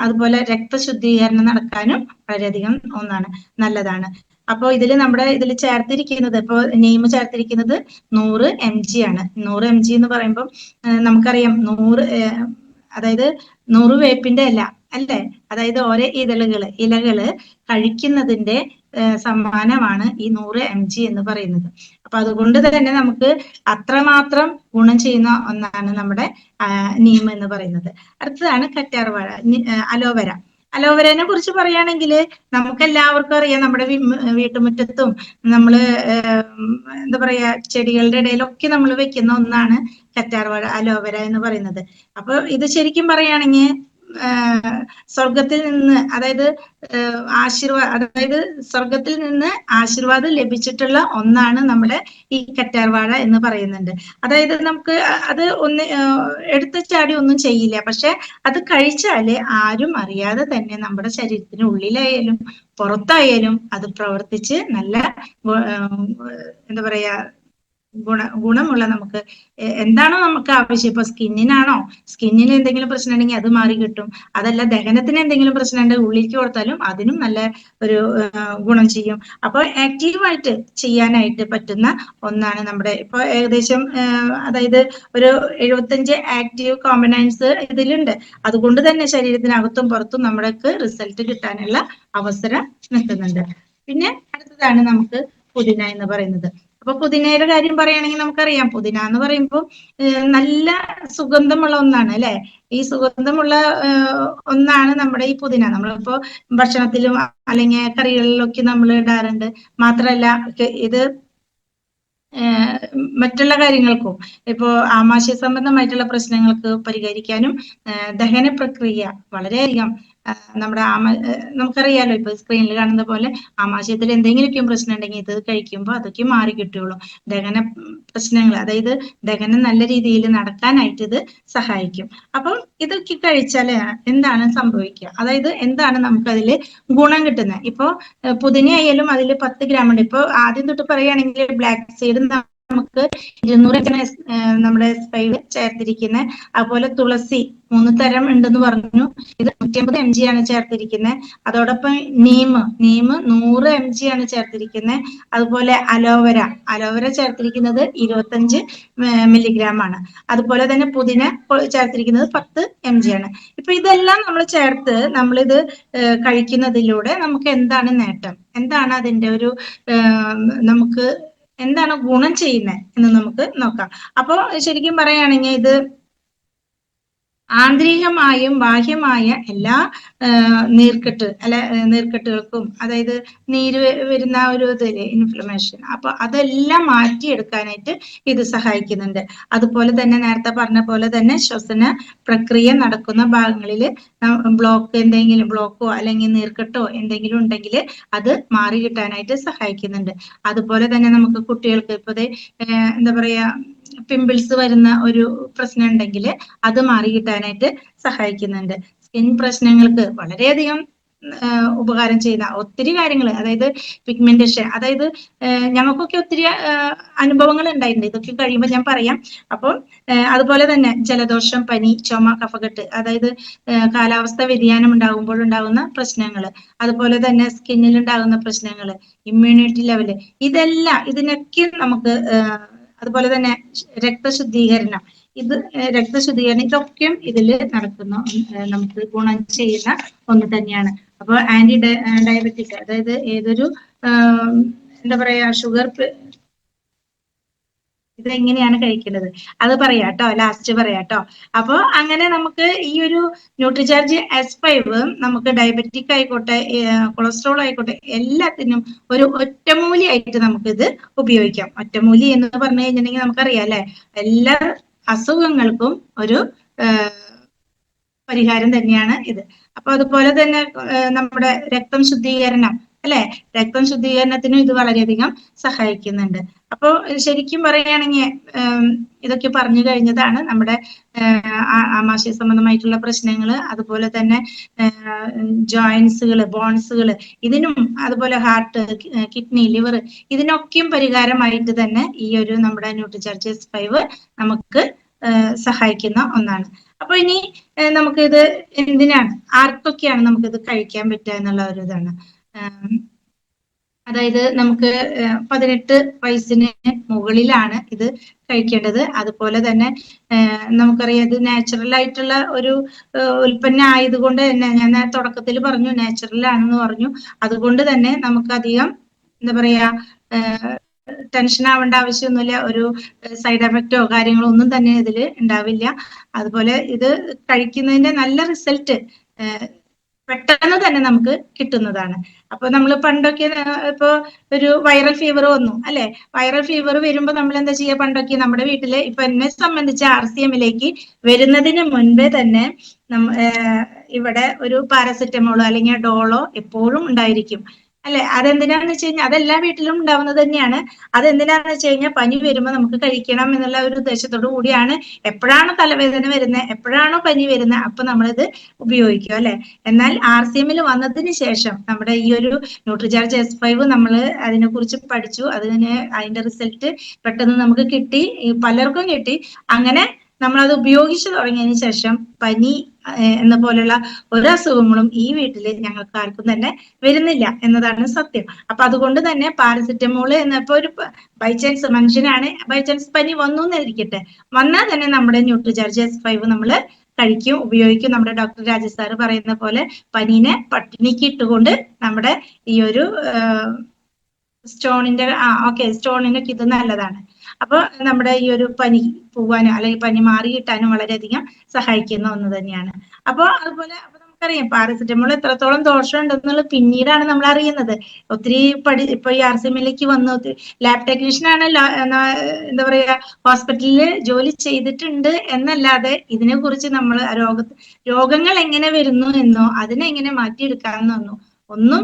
അതുപോലെ രക്തശുദ്ധീകരണം നടക്കാനും വളരെയധികം ഒന്നാണ്, നല്ലതാണ്. അപ്പോൾ ഇതിൽ ചേർത്തിരിക്കുന്നത്, ഇപ്പോൾ നെയിം ചേർത്തിരിക്കുന്നത് 100 mg ആണ്. 100 mg എന്ന് പറയുമ്പോൾ നമുക്കറിയാം 100 അതായത് 100 വേപ്പിന്റെ ഇല അല്ലേ, അതായത് ഓരോ ഇലകള് കഴിക്കുന്നതിന്റെ സമ്മാനമാണ് ഈ 100 mg എന്ന് പറയുന്നത്. അപ്പൊ അതുകൊണ്ട് തന്നെ നമുക്ക് അത്രമാത്രം ഗുണം ചെയ്യുന്ന ഒന്നാണ് നമ്മുടെ നീം എന്ന് പറയുന്നത്. അടുത്തതാണ് കറ്റാർവാഴ, അലോവര. അലോവരനെ കുറിച്ച് പറയുകയാണെങ്കിൽ നമുക്ക് എല്ലാവർക്കും അറിയാം, നമ്മുടെ വീട്ടുമുറ്റത്തും നമ്മള് എന്താ പറയാ ചെടികളുടെ ഇടയിലൊക്കെ നമ്മൾ വെക്കുന്ന ഒന്നാണ് കറ്റാർവാഴ, അലോവര എന്ന് പറയുന്നത്. അപ്പൊ ഇത് ശരിക്കും പറയുകയാണെങ്കിൽ സ്വർഗത്തിൽ നിന്ന്, അതായത് സ്വർഗത്തിൽ നിന്ന് ആശീർവാദം ലഭിച്ചിട്ടുള്ള ഒന്നാണ് നമ്മുടെ ഈ കറ്റാർവാഴ എന്ന് പറയുന്നുണ്ട്. അതായത് നമുക്ക് അത് എടുത്തു ചാടി ഒന്നും ചെയ്യില്ല, പക്ഷെ അത് കഴിച്ചാല് ആരും അറിയാതെ തന്നെ നമ്മുടെ ശരീരത്തിന് ഉള്ളിലായാലും പുറത്തായാലും അത് പ്രവർത്തിച്ച് നല്ല എന്താ പറയാ ഗുണമുള്ള, നമുക്ക് എന്താണോ നമുക്ക് ആവശ്യം, ഇപ്പൊ സ്കിന്നിന് എന്തെങ്കിലും പ്രശ്നം ഉണ്ടെങ്കിൽ അത് മാറി കിട്ടും. അതല്ല ദഹനത്തിന് എന്തെങ്കിലും പ്രശ്നം ഉണ്ടെങ്കിൽ ഉള്ളിലേക്ക് കൊടുത്താലും അതിനും നല്ല ഒരു ഗുണം ചെയ്യും. അപ്പൊ ആക്റ്റീവായിട്ട് ചെയ്യാനായിട്ട് പറ്റുന്ന ഒന്നാണ് നമ്മുടെ ഇപ്പൊ ഏകദേശം അതായത് ഒരു 75 ആക്റ്റീവ് കോമ്പണൻസ് ഇതിലുണ്ട്. അതുകൊണ്ട് തന്നെ ശരീരത്തിനകത്തും പുറത്തും നമ്മൾക്ക് റിസൾട്ട് കിട്ടാനുള്ള അവസരം നിൽക്കുന്നുണ്ട്. പിന്നെ അടുത്തതാണ് നമുക്ക് പുതിന എന്ന് പറയുന്നത്. അപ്പൊ പുതിനയുടെ കാര്യം പറയുകയാണെങ്കിൽ നമുക്കറിയാം, പുതിന എന്ന് പറയുമ്പോൾ നല്ല സുഗന്ധമുള്ള ഒന്നാണ് അല്ലെ. ഈ സുഗന്ധമുള്ള ഒന്നാണ് നമ്മുടെ ഈ പുതിന. നമ്മളിപ്പോ ഭക്ഷണത്തിലും അല്ലെങ്കിൽ കറികളിലൊക്കെ നമ്മൾ ഇടാറുണ്ട്. മാത്രമല്ല ഇത് മറ്റുള്ള കാര്യങ്ങൾക്കും, ഇപ്പോ ആമാശയ സംബന്ധമായിട്ടുള്ള പ്രശ്നങ്ങൾക്ക് പരിഹരിക്കാനും ദഹന പ്രക്രിയ വളരെയധികം നമ്മുടെ നമുക്കറിയാലോ, ഇപ്പൊ സ്ക്രീനിൽ കാണുന്ന പോലെ ആമാശയത്തിൽ എന്തെങ്കിലുമൊക്കെ പ്രശ്നം ഉണ്ടെങ്കിൽ ഇത് കഴിക്കുമ്പോൾ അതൊക്കെ മാറി കിട്ടുള്ളൂ. ദഹന പ്രശ്നങ്ങൾ, അതായത് ദഹനം നല്ല രീതിയിൽ നടക്കാനായിട്ട് ഇത് സഹായിക്കും. അപ്പം ഇതൊക്കെ കഴിച്ചാല് എന്താണ് സംഭവിക്കുക, അതായത് എന്താണ് നമുക്കതിൽ ഗുണം കിട്ടുന്നത്. ഇപ്പൊ പുതിന ആയാലും അതിൽ 10 ഗ്രാം ഉണ്ട്. ഇപ്പൊ ആദ്യം തൊട്ട് പറയുകയാണെങ്കിൽ ബ്ലാക്ക് സീഡ് നമുക്ക് 200 നമ്മുടെ സ്പൈഡ് ചേർത്തിരിക്കുന്നത്. അതുപോലെ തുളസി 3 തരം ഉണ്ടെന്ന് പറഞ്ഞു, ഇത് 150 mg ആണ് ചേർത്തിരിക്കുന്നത്. അതോടൊപ്പം നീം 100 mg ആണ് ചേർത്തിരിക്കുന്നത്. അതുപോലെ അലോവര ചേർത്തിരിക്കുന്നത് 25 മില്ലിഗ്രാം ആണ്. അതുപോലെ തന്നെ പുതിന ചേർത്തിരിക്കുന്നത് 10 mg ആണ്. ഇപ്പൊ ഇതെല്ലാം നമ്മൾ ചേർത്ത് നമ്മളിത് കഴിക്കുന്നതിലൂടെ നമുക്ക് എന്താണ് നേട്ടം, എന്താണ് അതിന്റെ ഒരു നമുക്ക് എന്താണ് ഗുണം ചെയ്യുന്നത് എന്ന് നമുക്ക് നോക്കാം. അപ്പോൾ ശരിക്കും പറയുകയാണെങ്കിൽ ഇത് ആന്തരികമായും ബാഹ്യമായ എല്ലാ നീർക്കെട്ടുകൾക്കും, അതായത് നീര് വരുന്ന ഒരു ഇതില്ലേ ഇൻഫ്ലമേഷൻ, അപ്പൊ അതെല്ലാം മാറ്റിയെടുക്കാനായിട്ട് ഇത് സഹായിക്കുന്നുണ്ട്. അതുപോലെ തന്നെ നേരത്തെ പറഞ്ഞ പോലെ തന്നെ ശ്വസന പ്രക്രിയ നടക്കുന്ന ഭാഗങ്ങളിൽ ബ്ലോക്കോ അല്ലെങ്കിൽ നീർക്കെട്ടോ എന്തെങ്കിലും ഉണ്ടെങ്കിൽ അത് മാറി കിട്ടാനായിട്ട് സഹായിക്കുന്നുണ്ട്. അതുപോലെ തന്നെ നമുക്ക് കുട്ടികൾക്ക് ഇപ്പൊ എന്താ പറയാ പിമ്പിൾസ് വരുന്ന ഒരു പ്രശ്നം ഉണ്ടെങ്കിൽ അത് മാറി കിട്ടാനായിട്ട് സഹായിക്കുന്നുണ്ട്. സ്കിൻ പ്രശ്നങ്ങൾക്ക് വളരെയധികം ഉപകാരം ചെയ്യുന്ന ഒത്തിരി കാര്യങ്ങൾ, അതായത് പിഗ്മെന്റേഷൻ, അതായത് ഞങ്ങൾക്കൊക്കെ ഒത്തിരി അനുഭവങ്ങൾ ഉണ്ടായിട്ടുണ്ട്. ഇതൊക്കെ കഴിയുമ്പോൾ ഞാൻ പറയാം. അപ്പം അതുപോലെ തന്നെ ജലദോഷം, പനി, ചുമ, കഫക്കെട്ട്, അതായത് കാലാവസ്ഥ വ്യതിയാനം ഉണ്ടാകുമ്പോഴുണ്ടാകുന്ന പ്രശ്നങ്ങൾ, അതുപോലെ തന്നെ സ്കിന്നിൽ ഉണ്ടാകുന്ന പ്രശ്നങ്ങൾ, ഇമ്മ്യൂണിറ്റി ലെവല്, ഇതിനൊക്കെ നമുക്ക് അതുപോലെ തന്നെ രക്തശുദ്ധീകരണം, ഇതൊക്കെയും ഇതിൽ നടക്കുന്ന നമുക്ക് ഗുണം ചെയ്യുന്ന ഒന്ന് തന്നെയാണ്. അപ്പോൾ ആന്റി ഡയബറ്റിക്, അതായത് ഏതൊരു എന്താ പറയാ ഷുഗർ, ഇതെങ്ങനെയാണ് കഴിക്കേണ്ടത് അത് പറയാട്ടോ, ലാസ്റ്റ് പറയാട്ടോ. അപ്പൊ അങ്ങനെ നമുക്ക് ഈ ഒരു ന്യൂട്രിചാർജ് S5 നമുക്ക് ഡയബറ്റിക് ആയിക്കോട്ടെ, കൊളസ്ട്രോൾ ആയിക്കോട്ടെ, എല്ലാത്തിനും ഒരു ഒറ്റമൂലി ആയിട്ട് നമുക്കിത് ഉപയോഗിക്കാം. ഒറ്റമൂലി എന്ന് പറഞ്ഞു കഴിഞ്ഞിട്ടുണ്ടെങ്കിൽ നമുക്കറിയാം അല്ലെ, എല്ലാ അസുഖങ്ങൾക്കും ഒരു പരിഹാരം തന്നെയാണ് ഇത്. അപ്പൊ അതുപോലെ തന്നെ നമ്മുടെ രക്തം ശുദ്ധീകരണം, അല്ലെ? രക്തം ശുദ്ധീകരണത്തിനും ഇത് വളരെയധികം സഹായിക്കുന്നുണ്ട്. അപ്പോൾ ശരിക്കും പറയുകയാണെങ്കിൽ ഇതൊക്കെ പറഞ്ഞു കഴിഞ്ഞതാണ് നമ്മുടെ ആമാശയ സംബന്ധമായിട്ടുള്ള പ്രശ്നങ്ങൾ, അതുപോലെ തന്നെ ജോയിന്റ്സുകള്, ബോൺസുകള്, ഇതിനും അതുപോലെ ഹാർട്ട്, കിഡ്നി, ലിവർ, ഇതിനൊക്കെയും പരിഹാരമായിട്ട് തന്നെ ഈ ഒരു നമ്മുടെ ന്യൂട്രിചാർജ് S5 നമുക്ക് സഹായിക്കുന്ന ഒന്നാണ്. അപ്പൊ ഇനി നമുക്കിത് എന്തിനാണ്, ആർക്കൊക്കെയാണ് നമുക്കിത് കഴിക്കാൻ പറ്റുക എന്നുള്ള ഒരു ഇതാണ്. അതായത് നമുക്ക് 18 വയസ്സിന് മുകളിലാണ് ഇത് കഴിക്കേണ്ടത്. അതുപോലെ തന്നെ നമുക്കറിയാം ഇത് നാച്ചുറൽ ആയിട്ടുള്ള ഒരു ഉൽപ്പന്നം ആയതുകൊണ്ട് തന്നെ, ഞാൻ തുടക്കത്തിൽ പറഞ്ഞു നാച്ചുറൽ ആണെന്ന് പറഞ്ഞു, അതുകൊണ്ട് തന്നെ നമുക്ക് അധികം എന്താ പറയാ ടെൻഷൻ ആവേണ്ട ആവശ്യമൊന്നുമില്ല. ഒരു സൈഡ് എഫക്റ്റോ കാര്യങ്ങളോ ഒന്നും തന്നെ ഇതിൽ ഉണ്ടാവില്ല. അതുപോലെ ഇത് കഴിക്കുന്നതിന്റെ നല്ല റിസൾട്ട് പെട്ടെന്ന് തന്നെ നമുക്ക് കിട്ടുന്നതാണ്. അപ്പൊ നമ്മൾ പണ്ടൊക്കെ ഇപ്പൊ ഒരു വൈറൽ ഫീവർ വന്നു അല്ലെ, വൈറൽ ഫീവർ വരുമ്പോ നമ്മൾ എന്താ ചെയ്യുക, പണ്ടൊക്കെ നമ്മുടെ വീട്ടില്, ഇപ്പൊ എന്നെ സംബന്ധിച്ച് RCMലേക്ക് വരുന്നതിന് മുൻപേ തന്നെ ഇവിടെ ഒരു പാരസെറ്റമോളോ അല്ലെങ്കിൽ ഡോളോ എപ്പോഴും ഉണ്ടായിരിക്കും അല്ലെ. അതെന്തിനാന്ന് വെച്ച് കഴിഞ്ഞാൽ അതെല്ലാ വീട്ടിലും ഉണ്ടാവുന്നത് തന്നെയാണ്. അതെന്തിനാന്ന് വെച്ച് കഴിഞ്ഞാൽ പനി വരുമ്പോ നമുക്ക് കഴിക്കണം എന്നുള്ള ഒരു ഉദ്ദേശത്തോടു കൂടിയാണ്. എപ്പോഴാണോ തലവേദന വരുന്നത്, എപ്പോഴാണോ പനി വരുന്നത്, അപ്പൊ നമ്മളിത് ഉപയോഗിക്കും അല്ലെ. എന്നാൽ RCMൽ വന്നതിന് ശേഷം നമ്മുടെ ഈ ഒരു ന്യൂട്രിചാർജ് S5 നമ്മൾ അതിനെ കുറിച്ച് പഠിച്ചു, അതിന്റെ റിസൾട്ട് പെട്ടെന്ന് നമുക്ക് കിട്ടി, പലർക്കും കിട്ടി. അങ്ങനെ നമ്മളത് ഉപയോഗിച്ചു തുടങ്ങിയതിന് ശേഷം പനി എന്ന പോലുള്ള ഒരു അസുഖങ്ങളും ഈ വീട്ടില് ഞങ്ങൾക്ക് ആർക്കും തന്നെ വരുന്നില്ല എന്നതാണ് സത്യം. അപ്പൊ അതുകൊണ്ട് തന്നെ പാരസെറ്റമോള് എന്നപ്പോ ഒരു ബൈ ചാൻസ് മനുഷ്യനാണ്, ബൈ ചാൻസ് പനി വന്നു എന്നിരിക്കട്ടെ, വന്നാൽ തന്നെ നമ്മുടെ ന്യൂട്രിചാർജ് S5 നമ്മള് കഴിക്കും, ഉപയോഗിക്കും. നമ്മുടെ ഡോക്ടർ രാജേഷ് സാറ് പറയുന്ന പോലെ പനീനെ പട്ടിണിക്ക് ഇട്ടുകൊണ്ട് നമ്മുടെ ഈ ഒരു സ്റ്റോണിന്റെ സ്റ്റോണിനൊക്കെ ഇത് നല്ലതാണ്. അപ്പൊ നമ്മുടെ ഈ ഒരു പനി പോവാനോ അല്ലെങ്കിൽ പനി മാറി കിട്ടാനും വളരെയധികം സഹായിക്കുന്ന ഒന്ന് തന്നെയാണ്. അപ്പൊ അതുപോലെ നമുക്കറിയാം പാരസെറ്റമോൾ എത്രത്തോളം ദോഷം ഉണ്ടെന്നുള്ളത് പിന്നീടാണ് നമ്മൾ അറിയുന്നത്. ഒത്തിരി ഇപ്പൊ ഈ RCMലേക്ക് വന്ന് ലാബ് ടെക്നീഷ്യൻ ആണ്, എന്താ പറയാ, ഹോസ്പിറ്റലിൽ ജോലി ചെയ്തിട്ടുണ്ട് എന്നല്ലാതെ ഇതിനെ കുറിച്ച് നമ്മൾ രോഗങ്ങൾ എങ്ങനെ വരുന്നു എന്നോ അതിനെങ്ങനെ മാറ്റിയെടുക്കാമെന്നോ ഒന്നും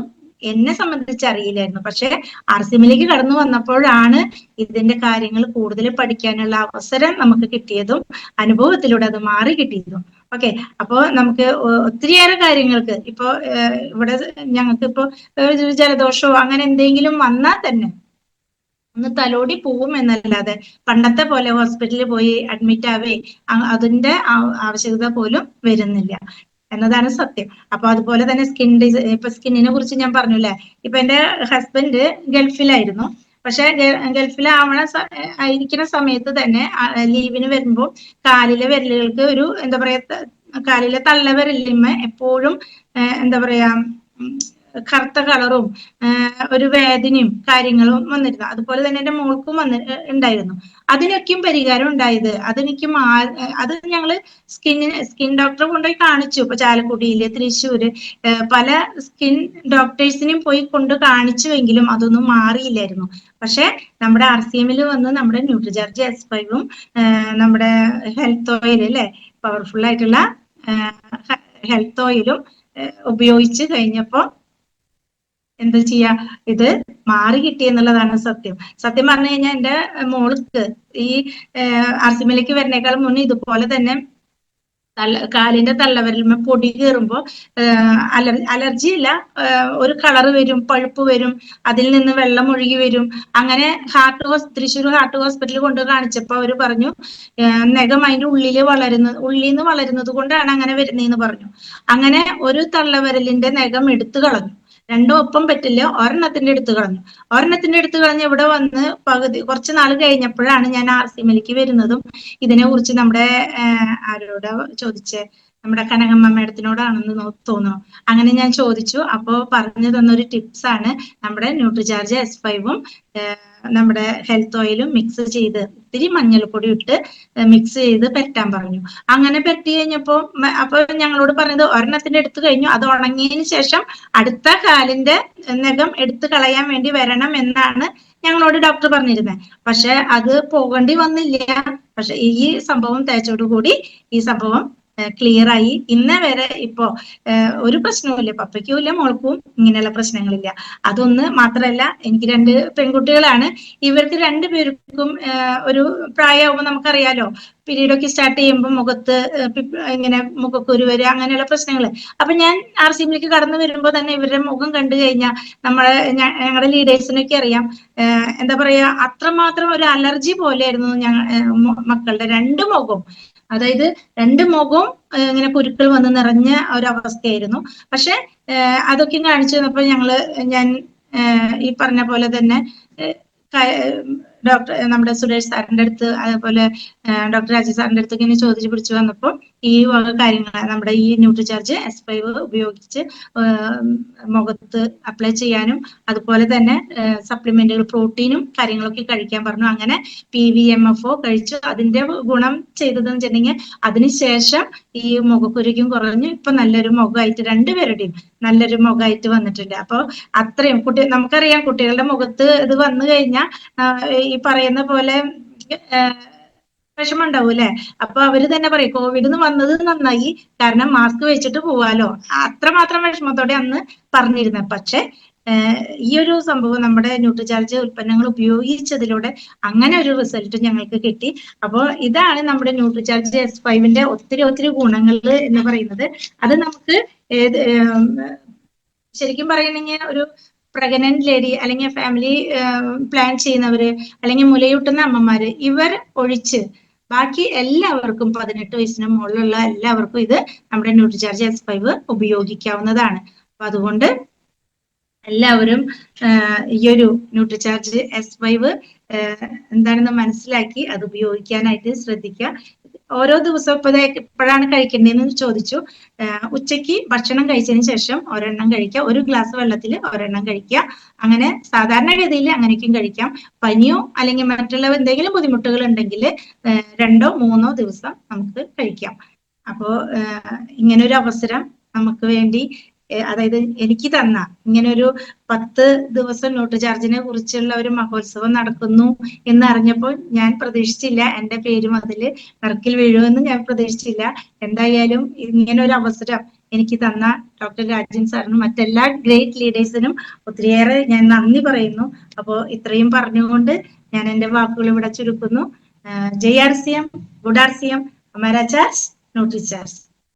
എന്നെ സംബന്ധിച്ച് അറിയില്ലായിരുന്നു. പക്ഷെ RCMലേക്ക് കടന്നു വന്നപ്പോഴാണ് ഇതിന്റെ കാര്യങ്ങൾ കൂടുതൽ പഠിക്കാനുള്ള അവസരം നമുക്ക് കിട്ടിയതും അനുഭവത്തിലൂടെ അത് മാറി കിട്ടിയതും. ഓക്കെ, അപ്പോ നമുക്ക് ഒത്തിരിയേറെ കാര്യങ്ങൾക്ക് ഇപ്പോ ഇവിടെ ഞങ്ങൾക്ക് ഇപ്പോ ജലദോഷമോ അങ്ങനെ എന്തെങ്കിലും വന്നാൽ തന്നെ ഒന്ന് തലോടി പോവും എന്നല്ലാതെ പണ്ടത്തെ പോലെ ഹോസ്പിറ്റലിൽ പോയി അഡ്മിറ്റ് ആവേ അതിന്റെ ആവശ്യകത പോലും വരുന്നില്ല എന്നതാണ് സത്യം. അപ്പൊ അതുപോലെ തന്നെ ഇപ്പൊ സ്കിന്നിനെ കുറിച്ച് ഞാൻ പറഞ്ഞില്ലേ, ഇപ്പൊ എന്റെ ഹസ്ബൻഡ് ഗൾഫിലായിരുന്നു. പക്ഷെ ആയിരിക്കുന്ന സമയത്ത് തന്നെ ലീവിന് വരുമ്പോൾ കാലിലെ വിരലുകൾക്ക് ഒരു എന്താ പറയാ, കാലിലെ തള്ളവിരലിന്മ എപ്പോഴും എന്താ പറയാ കറുത്ത കളറും ഒരു വേദനയും കാര്യങ്ങളും വന്നിരുന്നു. അതുപോലെ തന്നെ എന്റെ മോൾക്കും ഉണ്ടായിരുന്നു. അതിനൊക്കെയും പരിഹാരം ഉണ്ടായത് അതെനിക്ക് അത് ഞങ്ങള് സ്കിൻ ഡോക്ടറെ കൊണ്ടുപോയി കാണിച്ചു. ഇപ്പൊ ചാലക്കുടിയില്, തൃശ്ശൂര് പല സ്കിൻ ഡോക്ടേഴ്സിനെയും പോയി കൊണ്ട് കാണിച്ചുവെങ്കിലും അതൊന്നും മാറിയില്ലായിരുന്നു. പക്ഷെ നമ്മുടെ RCMൽ വന്ന് നമ്മുടെ ന്യൂട്രിചാർജ് S5ഉം നമ്മുടെ ഹെൽത്ത് ഓയിൽ അല്ലെ, പവർഫുൾ ആയിട്ടുള്ള ഹെൽത്ത് ഓയിലും ഉപയോഗിച്ച് കഴിഞ്ഞപ്പോ എന്താ ചെയ്യാ, ഇത് മാറി കിട്ടി എന്നുള്ളതാണ് സത്യം. സത്യം പറഞ്ഞു കഴിഞ്ഞാൽ എന്റെ മോൾക്ക് ഈ RCMലേക്ക് വരുന്നേക്കാൾ മുന്നേ ഇതുപോലെ തന്നെ കാലിന്റെ തള്ളവിരലിന്മേ പൊടി കയറുമ്പോ അലർജി ഇല്ല, ഒരു കളറ് വരും, പഴുപ്പ് വരും, അതിൽ നിന്ന് വെള്ളം ഒഴുകി വരും. അങ്ങനെ തൃശ്ശൂർ ഹാർട്ട് ഹോസ്പിറ്റലിൽ കൊണ്ട് കാണിച്ചപ്പോ അവര് പറഞ്ഞു നഖം അതിന്റെ ഉള്ളിന്ന് വളരുന്നത് കൊണ്ടാണ് അങ്ങനെ വരുന്നതെന്ന് പറഞ്ഞു. അങ്ങനെ ഒരു തള്ളവിരലിന്റെ നഖം എടുത്തു കളഞ്ഞു. രണ്ടും ഒപ്പം പറ്റില്ല, ഒരെണ്ണത്തിന്റെ എടുത്തു കളഞ്ഞ് ഇവിടെ വന്ന് കുറച്ച് നാൾ കഴിഞ്ഞപ്പോഴാണ് ഞാൻ RCMലേക്ക് വരുന്നതും ഇതിനെ കുറിച്ച് നമ്മുടെ ആരോടാ ചോദിച്ചേ, നമ്മുടെ കനകമ്മ മേഡത്തിനോടാണെന്ന് തോന്നുന്നു. അങ്ങനെ ഞാൻ ചോദിച്ചു. അപ്പോ പറഞ്ഞു തന്നൊരു ടിപ്സ് ആണ് നമ്മുടെ ന്യൂട്രിചാർജ് S5ഉം നമ്മുടെ ഹെൽത്ത് ഓയിലും മിക്സ് ചെയ്ത് ഒത്തിരി മഞ്ഞൾപ്പൊടി ഇട്ട് മിക്സ് ചെയ്ത് പെരട്ടാൻ പറഞ്ഞു. അങ്ങനെ പെരട്ടി കഴിഞ്ഞപ്പോ അപ്പൊ ഞങ്ങളോട് പറഞ്ഞത് ഒരെണ്ണത്തിന്റെ എടുത്തു കഴിഞ്ഞു, അത് ഉണങ്ങിയതിന് ശേഷം അടുത്ത കാലിന്റെ നഖം എടുത്തു കളയാൻ വേണ്ടി വരണം എന്നാണ് ഞങ്ങളോട് ഡോക്ടർ പറഞ്ഞിരുന്നത്. പക്ഷെ അത് പോകേണ്ടി വന്നില്ല. പക്ഷെ ഈ സംഭവം തേച്ചോടുകൂടി ഈ സംഭവം ക്ലിയർ ആയി. ഇന്നേ വരെ ഇപ്പോ ഒരു പ്രശ്നവുമില്ല, പപ്പയ്ക്കും ഇല്ല മോൾക്കും ഇങ്ങനെയുള്ള പ്രശ്നങ്ങളില്ല. അതൊന്ന് മാത്രമല്ല, എനിക്ക് 2 പെൺകുട്ടികളാണ്. ഇവർക്ക് 2 പേർക്കും ഒരു പ്രായമാകുമ്പോൾ നമുക്കറിയാലോ, പീരീഡ് ഒക്കെ സ്റ്റാർട്ട് ചെയ്യുമ്പോൾ മുഖത്ത് ഇങ്ങനെ മുഖക്കുരു വരിക, അങ്ങനെയുള്ള പ്രശ്നങ്ങൾ. അപ്പൊ ഞാൻ RCMലേക്ക് കടന്നു വരുമ്പോൾ തന്നെ ഇവരുടെ മുഖം കണ്ടു കഴിഞ്ഞാൽ ഞങ്ങളുടെ ലീഡേഴ്സിനൊക്കെ അറിയാം, എന്താ പറയാ, അത്രമാത്രം ഒരു അലർജി പോലെയായിരുന്നു മക്കളുടെ 2 മുഖവും. അതായത് 2 മുഖവും ഇങ്ങനെ കുരുക്കൾ വന്ന് നിറഞ്ഞ ഒരവസ്ഥയായിരുന്നു. പക്ഷെ അതൊക്കെ കാണിച്ചു തന്നപ്പോൾ ഞാൻ ഈ പറഞ്ഞ പോലെ തന്നെ ഡോക്ടർ നമ്മുടെ സുരേഷ് സാറിന്റെ അടുത്ത്, അതേപോലെ ഡോക്ടർ രാജീവ് സാറിന്റെ അടുത്തൊക്കെ ഇങ്ങനെ ചോദിച്ചു പിടിച്ചു വന്നപ്പോൾ ഈ വക കാര്യങ്ങൾ, നമ്മുടെ ഈ ന്യൂട്രിചാർജ് S5 ഉപയോഗിച്ച് മുഖത്ത് അപ്ലൈ ചെയ്യാനും, അതുപോലെ തന്നെ സപ്ലിമെന്റുകൾ, പ്രോട്ടീനും കാര്യങ്ങളൊക്കെ കഴിക്കാൻ പറഞ്ഞു. അങ്ങനെ PVMFO കഴിച്ചു. അതിന്റെ ഗുണം ചെയ്തതെന്ന് വെച്ചിട്ടുണ്ടെങ്കിൽ അതിനുശേഷം ഈ മുഖക്കുരുക്കും കുറഞ്ഞു. ഇപ്പൊ നല്ലൊരു മുഖമായിട്ട് 2 പേരുടെയും നല്ലൊരു മുഖമായിട്ട് വന്നിട്ടുണ്ട്. അപ്പൊ അത്രയും നമുക്കറിയാം, കുട്ടികളുടെ മുഖത്ത് ഇത് വന്നു കഴിഞ്ഞാൽ ഈ പറയുന്ന പോലെ വിഷമം ഉണ്ടാവും അല്ലെ. അപ്പൊ അവര് തന്നെ പറയും, കോവിഡ് വന്നത് നന്നായി, കാരണം മാസ്ക് വെച്ചിട്ട് പോവാലോ. അത്രമാത്രം വിഷമത്തോടെ അന്ന് പറഞ്ഞിരുന്നത്. പക്ഷെ ഈ ഒരു സംഭവം നമ്മുടെ ന്യൂട്രിചാർജ് ഉൽപ്പന്നങ്ങൾ ഉപയോഗിച്ചതിലൂടെ അങ്ങനെ ഒരു റിസൾട്ട് ഞങ്ങൾക്ക് കിട്ടി. അപ്പോൾ ഇതാണ് നമ്മുടെ ന്യൂട്രിചാർജ് S5ന്റെ ഒത്തിരി ഗുണങ്ങൾ എന്ന് പറയുന്നത്. അത് നമുക്ക് ശരിക്കും പറയണെങ്കിൽ ഒരു പ്രഗ്നന്റ് ലേഡി, അല്ലെങ്കിൽ ഫാമിലി പ്ലാൻ ചെയ്യുന്നവര്, അല്ലെങ്കിൽ മുലയൂട്ടുന്ന അമ്മമാര്, ഇവർ ഒഴിച്ച് ബാക്കി എല്ലാവർക്കും 18 വയസ്സിന് മുകളിലുള്ള എല്ലാവർക്കും ഇത് നമ്മുടെ ന്യൂട്രിചാർജ് S5 ഉപയോഗിക്കാവുന്നതാണ്. അപ്പൊ അതുകൊണ്ട് എല്ലാവരും ഈ ഒരു ന്യൂട്രിചാർജ് S5 എന്താണെന്ന് മനസ്സിലാക്കി അത് ഉപയോഗിക്കാനായിട്ട് ശ്രദ്ധിക്കുക. ഓരോ ദിവസവും എപ്പോഴാണ് കഴിക്കേണ്ടതെന്ന് ചോദിച്ചു. ഉച്ചയ്ക്ക് ഭക്ഷണം കഴിച്ചതിന് ശേഷം ഒരെണ്ണം കഴിക്കുക, 1 ഗ്ലാസ് വെള്ളത്തിൽ ഒരെണ്ണം കഴിക്കുക. അങ്ങനെ സാധാരണഗതിയിൽ അങ്ങനെയൊക്കെയും കഴിക്കാം. പനിയോ അല്ലെങ്കിൽ മറ്റുള്ള എന്തെങ്കിലും ബുദ്ധിമുട്ടുകൾ ഉണ്ടെങ്കിൽ 2ഓ 3ഓ ദിവസം നമുക്ക് കഴിക്കാം. അപ്പോ ഇങ്ങനൊരു അവസരം നമുക്ക് വേണ്ടി, അതായത് എനിക്ക് തന്ന ഇങ്ങനെ ഒരു 10 ദിവസം ന്യൂട്രിചാർജിനെ കുറിച്ചുള്ള ഒരു മഹോത്സവം നടക്കുന്നു എന്ന് അറിഞ്ഞപ്പോൾ ഞാൻ പ്രതീക്ഷിച്ചില്ല എന്റെ പേരും അതിൽ നറുക്കിൽ വീഴുമെന്ന് ഞാൻ പ്രതീക്ഷിച്ചില്ല. എന്തായാലും ഇങ്ങനെ ഒരു അവസരം എനിക്ക് തന്ന ഡോക്ടർ രാജൻ സാറിനും മറ്റെല്ലാ ഗ്രേറ്റ് ലീഡേഴ്സിനും ഒത്തിരിയേറെ ഞാൻ നന്ദി പറയുന്നു. അപ്പോ ഇത്രയും പറഞ്ഞുകൊണ്ട് ഞാൻ എന്റെ വാക്കുകൾ ഇവിടെ ചുരുക്കുന്നു. ജയ് RCM, ഗുഡ് RCM, ഹമാരാ ചാർജ് ന്യൂട്രിചാർജ്.